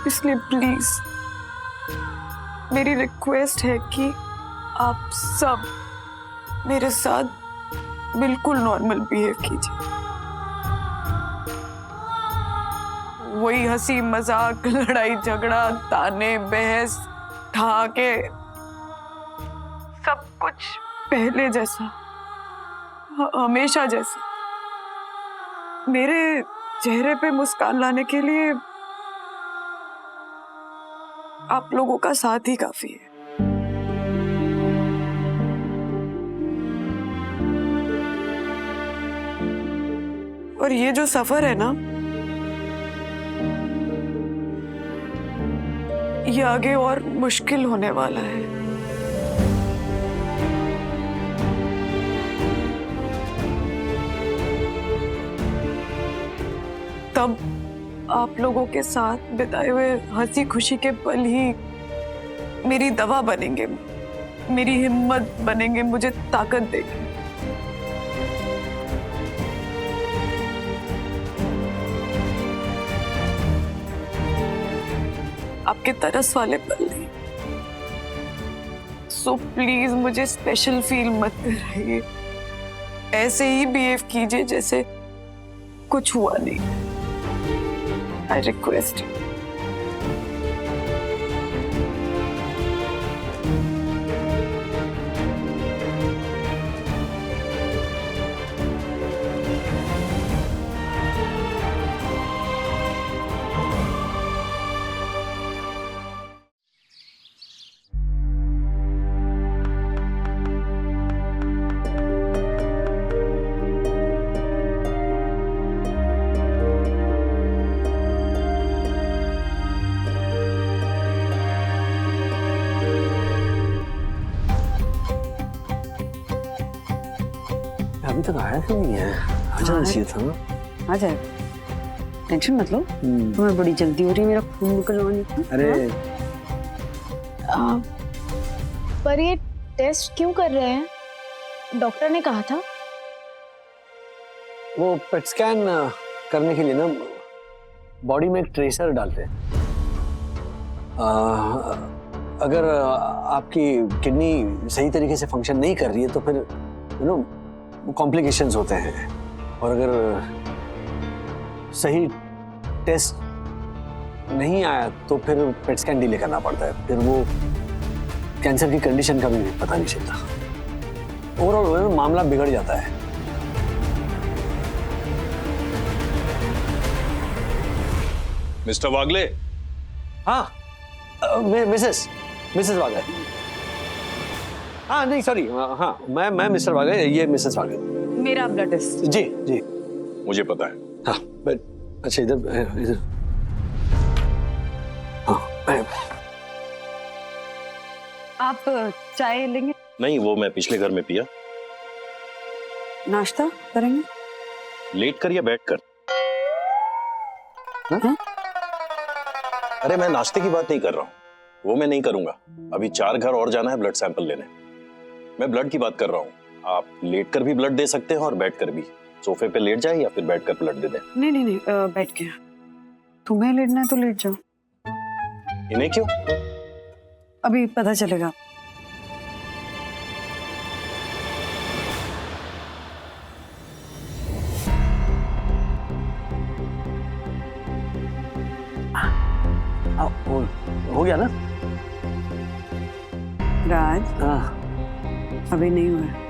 इसलिए प्लीज मेरी रिक्वेस्ट है कि आप सब मेरे साथ बिल्कुल नॉर्मल बिहेव कीजिए। वही हंसी मजाक, लड़ाई झगड़ा, ताने बहस, ठहाके, सब कुछ पहले जैसा, हमेशा जैसा। मेरे चेहरे पे मुस्कान लाने के लिए आप लोगों का साथ ही काफी है। और ये जो सफर है ना, ये आगे और मुश्किल होने वाला है। तब आप लोगों के साथ बिताए हुए हंसी खुशी के पल ही मेरी दवा बनेंगे, मेरी हिम्मत बनेंगे, मुझे ताकत देंगे। आपके तरस वाले पल नहीं। सो प्लीज मुझे स्पेशल फील मत कराइए, ऐसे ही बिहेव कीजिए जैसे कुछ हुआ नहीं। I request you. अभी तक आया क्यों नहीं है? आ जाना चाहिए था ना। आ जाए, टेंशन मत लो। तुम्हें बड़ी जल्दी हो रही है मेरा खून निकलवाने की। अरे पर ये टेस्ट क्यों कर रहे हैं? डॉक्टर ने कहा था। वो पेट स्कैन करने के लिए ना बॉडी में एक ट्रेसर डालते हैं। अगर आपकी किडनी सही तरीके से फंक्शन नहीं कर रही है तो फिर यू नो कॉम्प्लिकेशंस होते हैं, और अगर सही टेस्ट नहीं आया तो फिर पेट स्कैन डिले करना पड़ता है, फिर वो कैंसर की कंडीशन का भी पता नहीं चलता। ओवरऑल मामला बिगड़ जाता है। मिस्टर वागले। हाँ मिसेस वागले। हाँ नहीं सॉरी, हाँ मैं मिस्टर वागले, ये मिसेस वागले। मेरा ब्लड टेस्ट। जी जी मुझे पता है। हाँ बट अच्छा इधर हाँ। आप चाय लेंगे? नहीं, वो मैं पिछले घर में पिया। नाश्ता करेंगे? लेट कर या बैठ कर? हाँ? अरे मैं नाश्ते की बात नहीं कर रहा हूँ, वो मैं नहीं करूंगा। अभी 4 घर और जाना है ब्लड सैंपल लेने। मैं ब्लड की बात कर रहा हूँ। आप लेट कर भी ब्लड दे सकते हैं और बैठ कर भी। सोफे पे लेट जाए या फिर बैठ कर ब्लड दे दें। नहीं बैठ के। तुम्हें लेटना है तो लेट जाओ। इन्हें क्यों? अभी पता चलेगा। हो गया ना राज? हाँ अभी नहीं हुआ।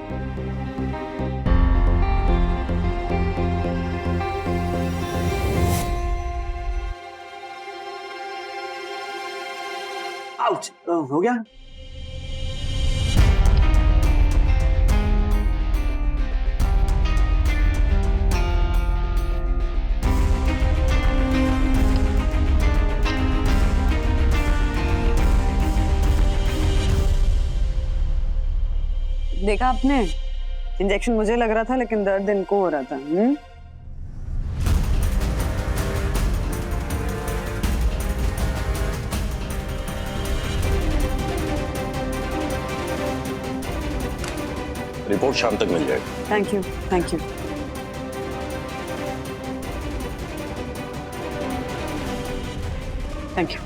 आउट हो गया। देखा आपने, इंजेक्शन मुझे लग रहा था लेकिन दर्द इनको हो रहा था। रिपोर्ट शाम तक मिल जाएगी। Thank you. Thank you. Thank you.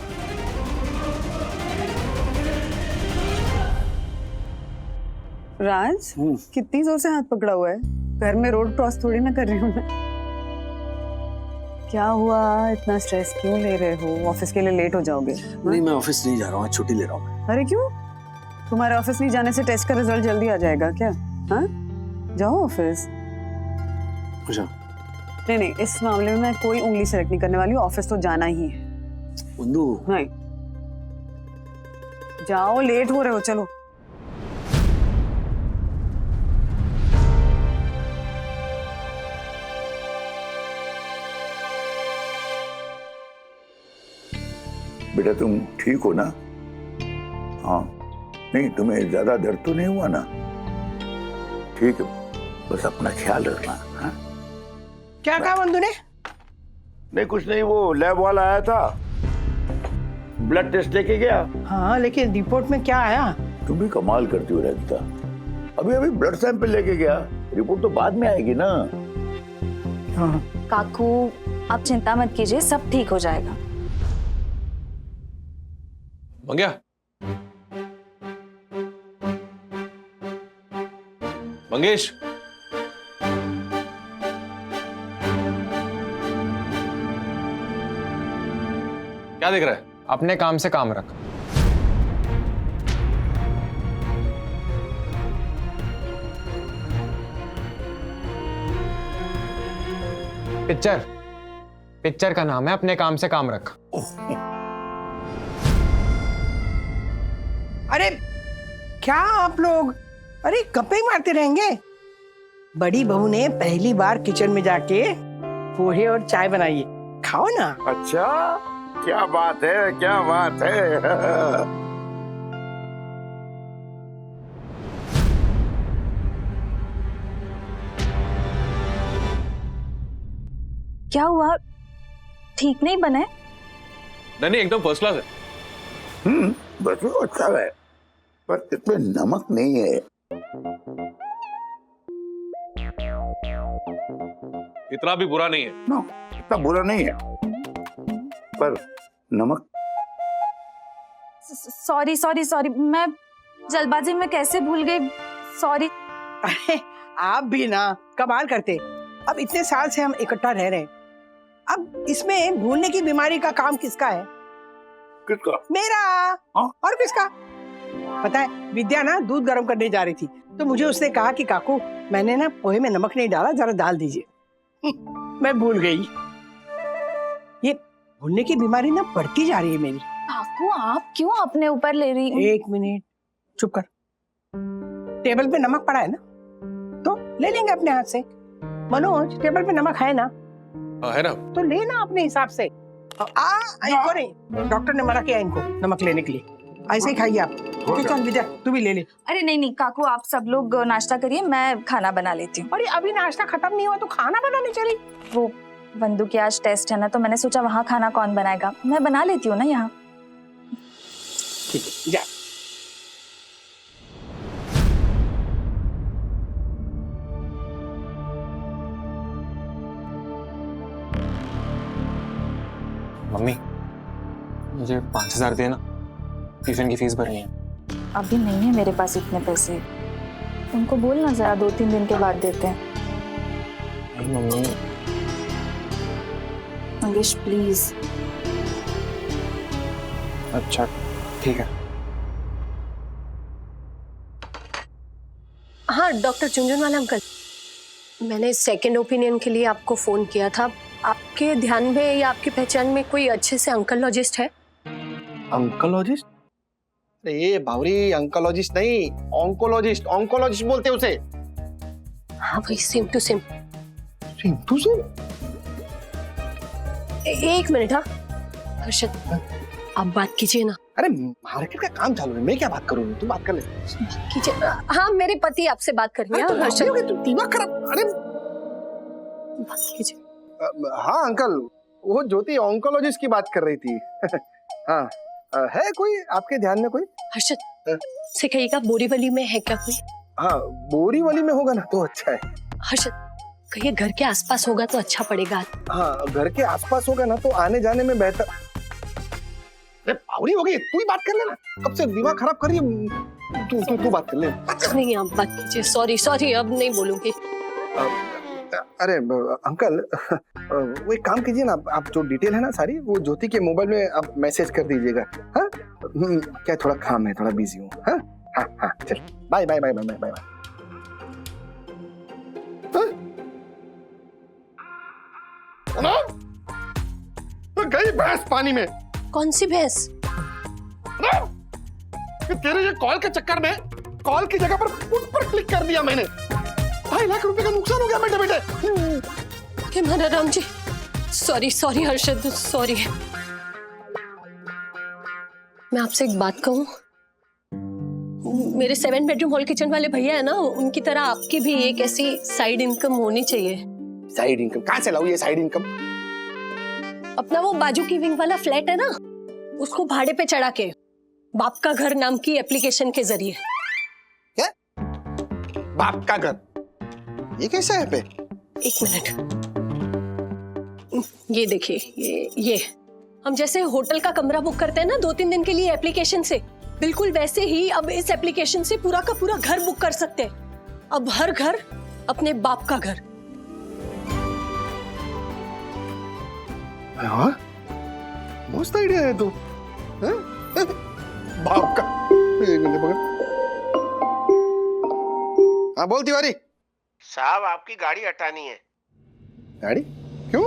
Raj, कितनी जोर से हाथ पकड़ा हुआ है? घर में रोड क्रॉस थोड़ी ना कर रही हूँ मैं। क्या हुआ, इतना स्ट्रेस क्यों ले रहे हो? ऑफिस के लिए लेट हो जाओगे। नहीं, मैं ऑफिस नहीं जा रहा हूँ, आज छुट्टी ले रहा हूँ। अरे क्यों? तुम्हारे ऑफिस नहीं जाने से टेस्ट का रिजल्ट जल्दी आ जाएगा क्या? हाँ, जाओ ऑफिस। अच्छा। नहीं, इस मामले में मैं कोई उंगली सेलेक्ट नहीं करने वाली हूँ, ऑफिस तो जाना ही है। बंधु। नहीं, जाओ, लेट हो रहे हो, चलो। बेटा तुम ठीक हो ना? हाँ, नहीं तुम्हें ज्यादा दर्द तो नहीं हुआ ना? ठीक है, बस अपना ख्याल रखना। हाँ? क्या कहा बंधु ने? नहीं कुछ नहीं, वो लैब वाला आया था, ब्लड टेस्ट लेके गया। हाँ, लेकिन रिपोर्ट में क्या आया? तुम भी कमाल करती हो रंजिता, अभी अभी ब्लड सैंपल लेके गया, रिपोर्ट तो बाद में आएगी ना। हाँ। काकू आप चिंता मत कीजिए, सब ठीक हो जाएगा। मंग्या, मंगेश, क्या देख रहा है? अपने काम से काम रख। पिक्चर का नाम है अपने काम से काम रख। अरे क्या आप लोग, अरे गप्पे मारते रहेंगे? बड़ी बहू ने पहली बार किचन में जाके पोहे और चाय बनाई है, खाओ ना। अच्छा, क्या बात है, क्या बात है। क्या हुआ, ठीक नहीं बने? नहीं, एकदम फर्स्ट क्लास है। बस वो अच्छा है, पर इसमें नमक नहीं है। इतना भी बुरा नहीं है। नो, इतना बुरा नहीं है, पर नमक। सॉरी, मैं जल्दबाजी में कैसे भूल गई, सॉरी। अरे आप भी ना कमाल करते। अब इतने साल से हम इकट्ठा रह रहे हैं, अब इसमें भूलने की बीमारी का काम किसका है? किसका? मेरा। और किसका? पता है, विद्या ना दूध गर्म करने जा रही थी, तो मुझे उसने कहा कि काकू मैंने ना पोहे में नमक नहीं डाला, जरा डाल दीजिए। मैं भूल गई। ये भूलने की बीमारी ना बढ़ती जा रही है मेरी। काकू आप क्यों अपने ऊपर ले रही? एक मिनट, चुप कर। टेबल पे नमक पड़ा है ना, तो ले लेंगे अपने हाथ से। मनोज, टेबल पे नमक है ना? है ना, तो लेना अपने हिसाब से। इनको नहीं, डॉक्टर ने मना किया इनको नमक लेने के लिए। ऐसे ही खाइए आप। चल विद्या, तू भी ले ले। अरे नहीं काकू, आप सब लोग नाश्ता करिए, मैं खाना बना लेती हूँ। अरे अभी नाश्ता खत्म नहीं हुआ तो खाना बनाने चली? वो बंधु की आज टेस्ट है ना, तो मैंने सोचा वहाँ खाना कौन बनाएगा, मैं बना लेती हूँ ना यहाँ। ठीक है, जा। मम्मी, मुझे 5,000 देना, ट्यूशन की फीस भरनी है। अभी नहीं है मेरे पास इतने पैसे, उनको बोलना जरा 2-3 दिन के बाद देते हैं। नहीं मम्मी। मंगेश प्लीज। अच्छा ठीक है। हाँ डॉक्टर झुंझुनवाला अंकल, मैंने सेकंड ओपिनियन के लिए आपको फोन किया था। आपके ध्यान में या आपकी पहचान में कोई अच्छे से अंकलॉजिस्ट है? अंकलॉजिस्ट? ये भावरी अंकलॉजिस्ट नहीं, ऑन्कोलॉजिस्ट। ऑन्कोलॉजिस्ट बोलते उसे। हाँ भाई, same to same. Same to same? एक मिनट। हाँ हर्षद, आप बात कीजिए ना। अरे मार्केट का काम चालू है, मैं क्या बात करूँ, तू बात कर ले। कीजिए। हाँ मेरे पति आपसे बात कर रहे हैं। हर्षद, तू दिमाग खराब। अरे बात कीजिए। हाँ अंकल, वो ज्योति ऑन्कोलॉजिस्ट की बात कर रही थी। हाँ, है कोई आपके ध्यान में कोई? हर्षद से कहिएगा बोरीवली में है क्या कोई? हाँ बोरीवली में होगा ना तो अच्छा है। हर्षद कहिए घर के आसपास होगा तो अच्छा पड़ेगा। हाँ घर के आसपास होगा ना तो आने जाने में बेहतर। अरे पावरी हो गई, तू ही बात कर लेना, कब से दिमाग खराब कर रही है। तू बात कर ले। नहीं आप बात कीजिए। सॉरी अब नहीं बोलूंगी। अरे अंकल, वो एक काम कीजिए ना, आप जो डिटेल है ना सारी, वो ज्योति के मोबाइल में आप मैसेज कर दीजिएगा। हाँ, क्या थोड़ा काम है, थोड़ा बिजी हूँ। हाँ हाँ हाँ, चल bye bye bye bye bye bye. गई भैंस पानी में। कौन सी भैंस? तेरे ये कॉल के चक्कर में कॉल की जगह पर पुट पर क्लिक कर दिया मैंने। 2.5 लाख रुपए का नुकसान हो गया बैठे बैठे। हे मनाराम जी, सॉरी सॉरी हर्षद, सॉरी। मैं आपसे एक बात कहूं, मेरे 7 बेडरूम हॉल किचन वाले भैया है ना, उनकी तरह आपकी भी एक ऐसी साइड इनकम होनी चाहिए। साइड इनकम कहाँ से लाऊं ये साइड इनकम? अपना वो बाजू की विंग वाला फ्लैट है ना, उसको भाड़े पे चढ़ा के बाप का घर नाम की एप्लीकेशन के जरिए। क्या? बाप का घर? ये कैसा है पे? एक मिनट, ये देखिए, ये हम जैसे होटल का कमरा बुक करते हैं ना 2-3 दिन के लिए एप्लीकेशन से, बिल्कुल वैसे ही अब इस एप्लीकेशन से पूरा का पूरा घर बुक कर सकते हैं। अब हर घर अपने बाप का घर। हाँ, मस्त आइडिया है तो। बाप का। एक मिनट पकड़। हाँ बोल तिवारी साहब, आपकी गाड़ी हटानी है। गाड़ी? क्यों?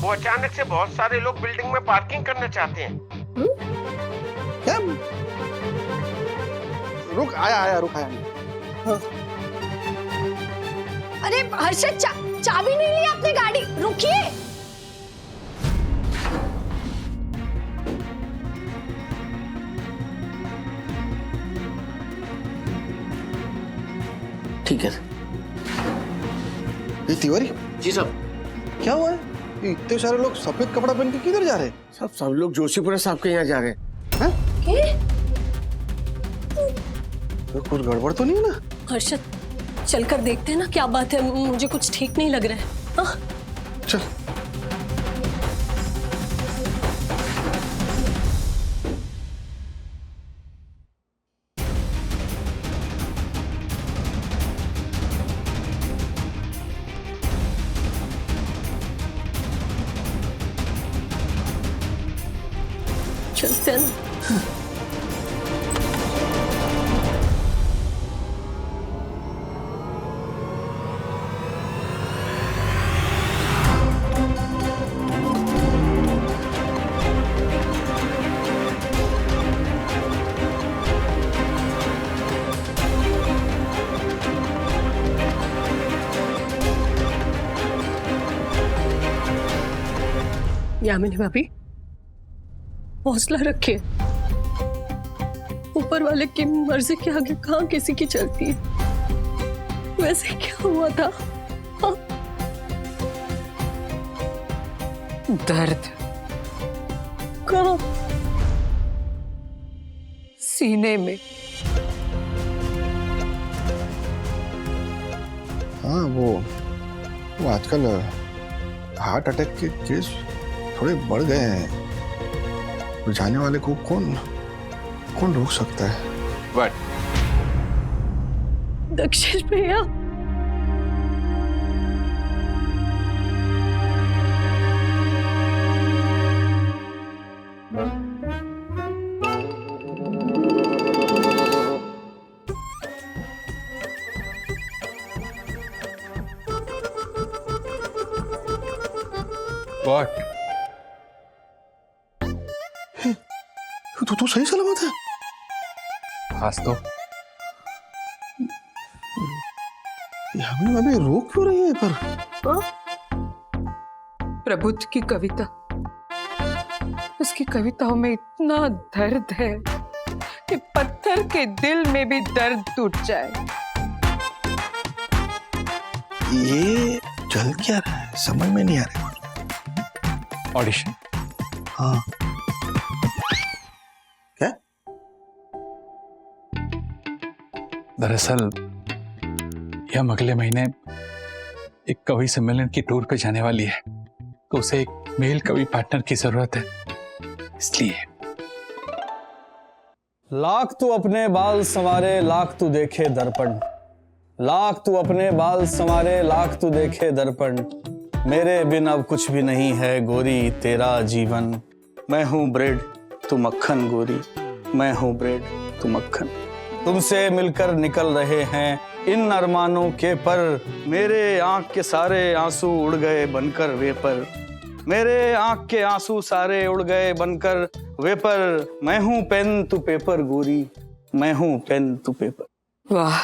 वो अचानक से बहुत सारे लोग बिल्डिंग में पार्किंग करना चाहते हैं। क्या? रुक, आया रुक आया। हाँ। अरे हर्षद, चाबी नहीं ली आपने गाड़ी, रुकिए। ठीक है। ये तिवारी जी साहब, क्या हुआ है? इतने सारे लोग सफेद कपड़ा पहन के किधर जा रहे हैं? सब लोग जोशीपुरा साहब के यहाँ जा रहे हैं। तो कुछ गड़बड़ तो नहीं है ना? हर्षद, चलकर देखते हैं ना क्या बात है, मुझे कुछ ठीक नहीं लग रहा है। हाँ? चल। चलते हैं ना। यामिनी भाभी, हौसला रखिए। ऊपर वाले की मर्जी के आगे कहाँ किसी की चलती है। वैसे क्या हुआ था? हाँ? दर्द कहाँ? सीने में। हाँ, वो आजकल हार्ट अटैक के केस थोड़े बढ़ गए हैं। जाने वाले को कौन रोक सकता है? What? दक्षिश भैया, What? तू सही सलामत है? आज तो यामिनी भाभी रोक क्यों रही है पर? प्रबुद्ध की कविता, उसकी कविताओं में इतना दर्द है कि पत्थर के दिल में भी दर्द टूट जाए। ये चल क्या रहा है समझ में नहीं आ रहा। ऑडिशन। हाँ। क्या? दरअसल हम अगले महीने एक कवि सम्मेलन की टूर पे जाने वाली है, तो उसे एक मेल कवि पार्टनर की जरूरत है, इसलिए। लाख तू अपने बाल संवारे, लाख तू देखे दर्पण, लाख तू अपने बाल संवारे, लाख तू देखे दर्पण, मेरे बिन अब कुछ भी नहीं है गोरी तेरा जीवन। मैं हूँ ब्रेड तू मक्खन गोरी, मैं हूँ ब्रेड तू मक्खन। तुमसे मिलकर निकल रहे हैं इन अरमानों के पर, मेरे आंख के सारे आंसू उड़ गए बनकर वेपर, मेरे आंख के आंसू सारे उड़ गए बनकर वेपर। मैं हूँ पेन तू पेपर गोरी, मैं हूँ पेन तू पेपर। वाह,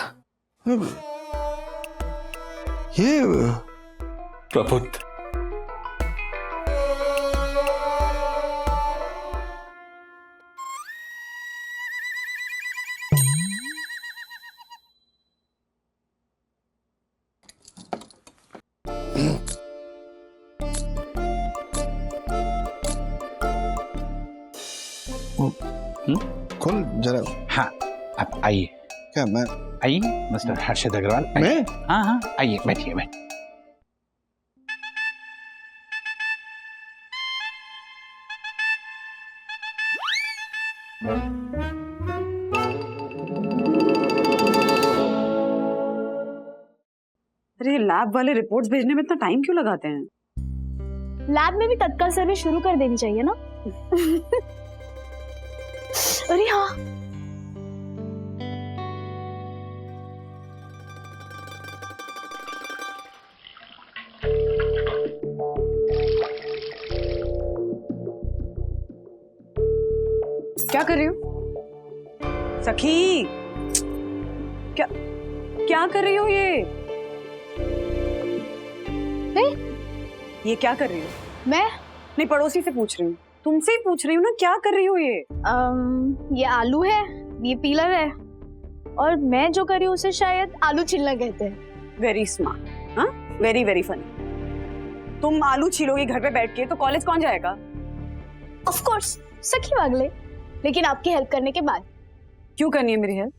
ये प्रबुद्ध। खोल जरा। हाँ, अब आइए। क्या मैं? आइए मिस्टर हर्षद अग्रवाल। मैं? हाँ हाँ, आइए बैठिए बैठिए। अरे लैब वाले रिपोर्ट्स भेजने में इतना टाइम क्यों लगाते हैं? लैब में भी तत्काल सर्विस शुरू कर देनी चाहिए ना। अरे हाँ, क्या कर रही हो सखी? क्या क्या कर रही हो ये? ये क्या कर रही हो? मैं नहीं, पड़ोसी से पूछ रही हूँ, तुमसे ही पूछ रही हूँ ना, क्या कर रही हो ये? ये आलू है, ये पीलर है, और मैं जो कर रही हूँ उसे शायद आलू छिलना कहते हैं। वेरी स्मार्ट, हाँ, वेरी वेरी फनी। तुम आलू छीलोगी घर पे बैठ के तो कॉलेज कौन जाएगा? ऑफ कोर्स सखी वागले, लेकिन आपकी हेल्प करने के बाद। क्यों करनी है मेरी हेल्प?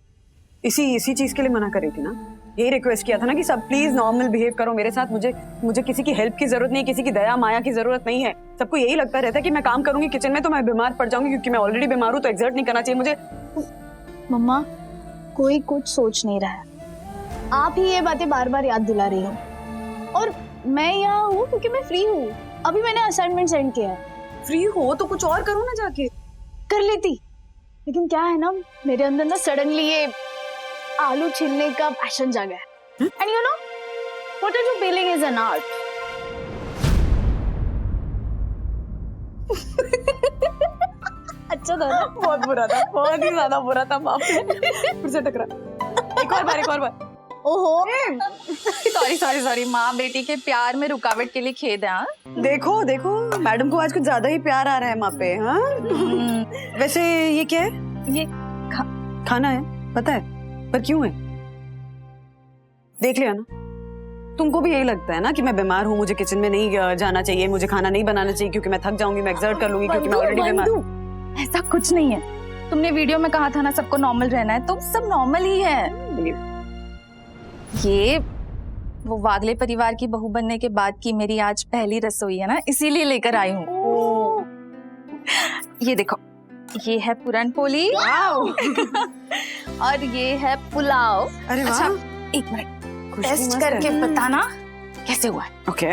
इसी चीज के लिए मना कर रही थी ना, यही रिक्वेस्ट किया था ना कि सब प्लीज नॉर्मल बिहेव करो मेरे साथ। मुझे किसी की हेल्प की जरूरत नहीं, किसी की दया माया की जरूरत नहीं है। सबको यही लगता रहता है कि मैं काम करूंगी किचन में तो मैं बीमार पड़ जाऊंगी, क्योंकि मैं ऑलरेडी बीमार हूँ, तो एक्सर्ट नहीं करना चाहिए मुझे। मम्मा, कोई कुछ सोच नहीं रहा है, आप ही ये बातें बार बार याद दिला रही हो। और मैं यहाँ हूँ क्योंकि मैं फ्री हूँ, अभी मैंने असाइनमेंट सेंड किया है। फ्री हो तो कुछ और करो ना, जाके कर लेती, लेकिन क्या है ना, मेरे अंदर ना सडनली ये आलू छीलने का पैशन जागा है। And you know potato piling is an art. अच्छा था ना? बहुत बुरा था, बहुत ही ज्यादा बुरा था, माफ फिर से टकरा। एक और बार। ओहो, सॉरी माँ बेटी के प्यार में रुकावट के लिए खेद है। हाँ, देखो मैडम को आज कुछ ज्यादा ही प्यार आ रहा है माँ पे। हाँ वैसे ये क्या है? ये खाना है, पता है, पर क्यों है? देख लिया ना, तुमको भी यही लगता है ना कि मैं बीमार हूँ, मुझे किचन में नहीं जाना चाहिए, मुझे खाना नहीं बनाना चाहिए क्योंकि मैं थक जाऊंगी, मैं एक्सर्ट कर लूंगी क्योंकि मैं ऑलरेडी बीमार हूँ। ऐसा कुछ नहीं है। तुमने वीडियो में कहा था ना सबको नॉर्मल रहना है, तो सब नॉर्मल ही है। ये वो वागले परिवार की बहू बनने के बाद की मेरी आज पहली रसोई है ना, इसीलिए लेकर आई हूँ। ये देखो, ये है पूरन पोली और ये है पुलाव। अरे वाह। अच्छा, एक मिनट टेस्ट करके बताना कैसे हुआ है। ओके।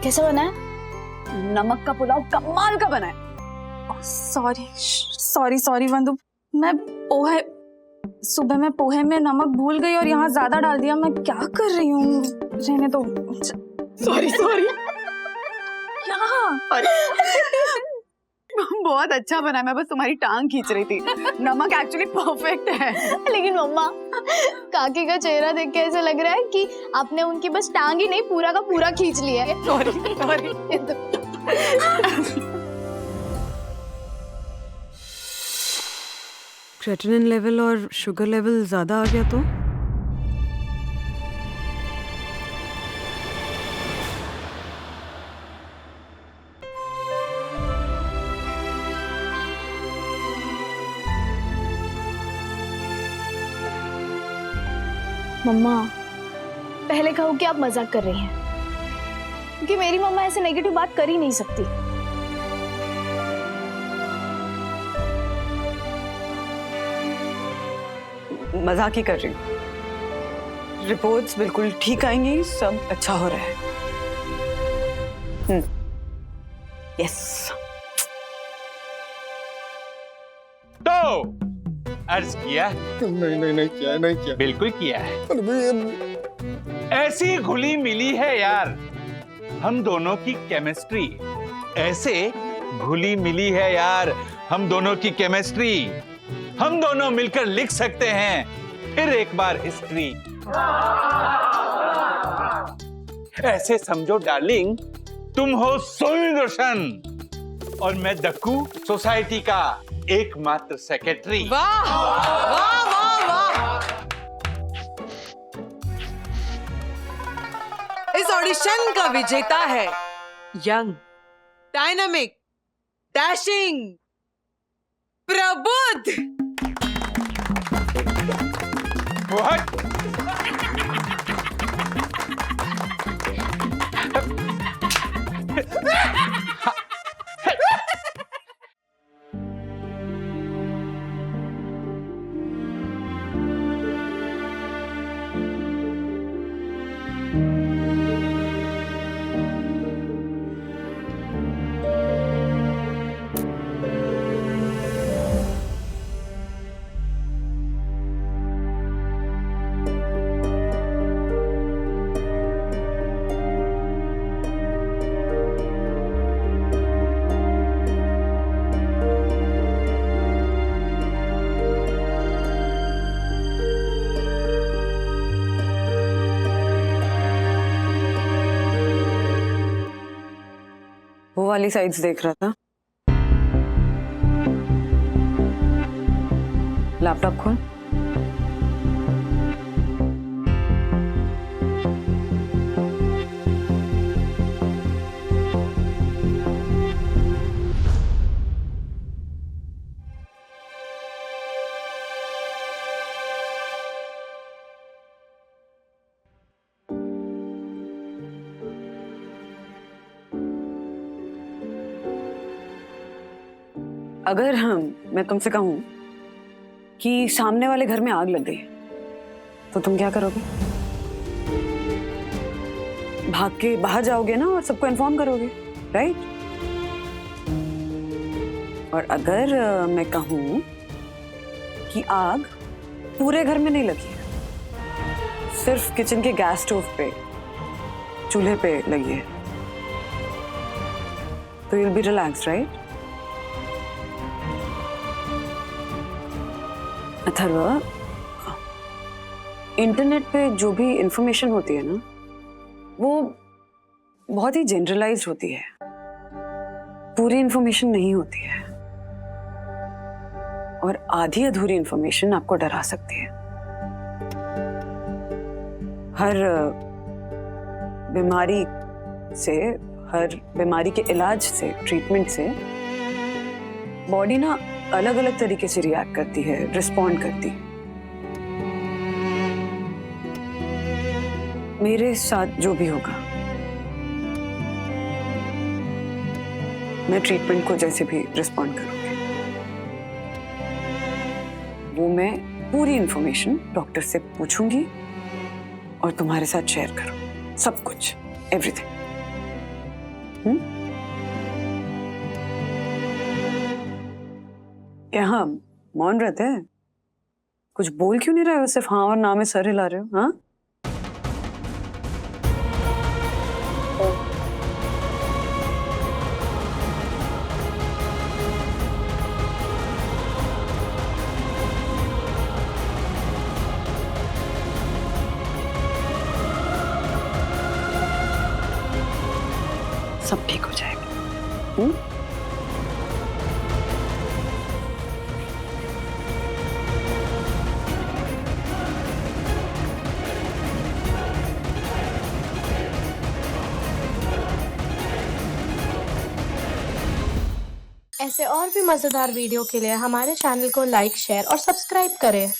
कैसा बना है? नमक का पुलाव कमाल का बना है। सॉरी वंदु, मैं सुबह में पोहे में नमक भूल गई और यहाँ ज्यादा डाल दिया। मैं क्या कर रही हूँ, रहने दो। सॉरी। यहाँ बहुत अच्छा बना है, मैं बस तुम्हारी टांग खींच रही थी। नमक एक्चुअली परफेक्ट है। लेकिन मम्मा, काकी का चेहरा देख के ऐसा लग रहा है कि आपने उनकी बस टांग ही नहीं पूरा का पूरा खींच लिया है। सॉरी। क्रेटिनिन लेवल और शुगर लेवल ज्यादा आ गया तो? मम्मा, पहले कहो कि आप मजाक कर रही हैं, क्योंकि मेरी मम्मा ऐसे नेगेटिव बात कर ही नहीं सकती। मजाक ही कर रही हूँ। रिपोर्ट्स बिल्कुल ठीक आएंगी, सब अच्छा हो रहा है। यस। तो अर्ज किया? नहीं किया। बिल्कुल किया है। ऐसी घुली मिली है यार हम दोनों की केमिस्ट्री, ऐसे घुली मिली है यार हम दोनों की केमिस्ट्री। हम दोनों मिलकर लिख सकते हैं फिर एक बार हिस्ट्री। ऐसे समझो डार्लिंग, तुम हो सोनी रोशन और मैं दक्कू, सोसाइटी का एकमात्र सेक्रेटरी। वाह वाह वाह वाह। इस ऑडिशन का विजेता है यंग, डायनामिक, डैशिंग, प्रबुद्ध। What? वो वाली साइड्स देख रहा था। लैपटॉप खोल। अगर मैं तुमसे कहूं कि सामने वाले घर में आग लग गई तो तुम क्या करोगे? भाग के बाहर जाओगे ना और सबको इन्फॉर्म करोगे, राइट? और अगर मैं कहूं कि आग पूरे घर में नहीं लगी है, सिर्फ किचन के गैस स्टोव पे, चूल्हे पे लगी है, तो you'll be relaxed, right? Atharva, internet पे जो भी इंफॉर्मेशन होती है ना, वो बहुत ही जनरलाइज्ड होती है, पूरी इंफॉर्मेशन नहीं होती है, और आधी अधूरी इंफॉर्मेशन आपको डरा सकती है। हर बीमारी से, हर बीमारी के इलाज से, ट्रीटमेंट से बॉडी ना अलग अलग तरीके से रिएक्ट करती है, रिस्पॉन्ड करती है। मेरे साथ जो भी होगा, मैं ट्रीटमेंट को जैसे भी रिस्पॉन्ड करूंगी, वो मैं पूरी इंफॉर्मेशन डॉक्टर से पूछूंगी और तुम्हारे साथ शेयर करूं, सब कुछ, एवरीथिंग। यहाँ मौन रहते हैं? कुछ बोल क्यों नहीं रहे हो? सिर्फ हाँ और ना में सर हिला रहे हो। हाँ, सब ठीक हो जाएगा। ऐसे और भी मजेदार वीडियो के लिए हमारे चैनल को लाइक, शेयर और सब्सक्राइब करें।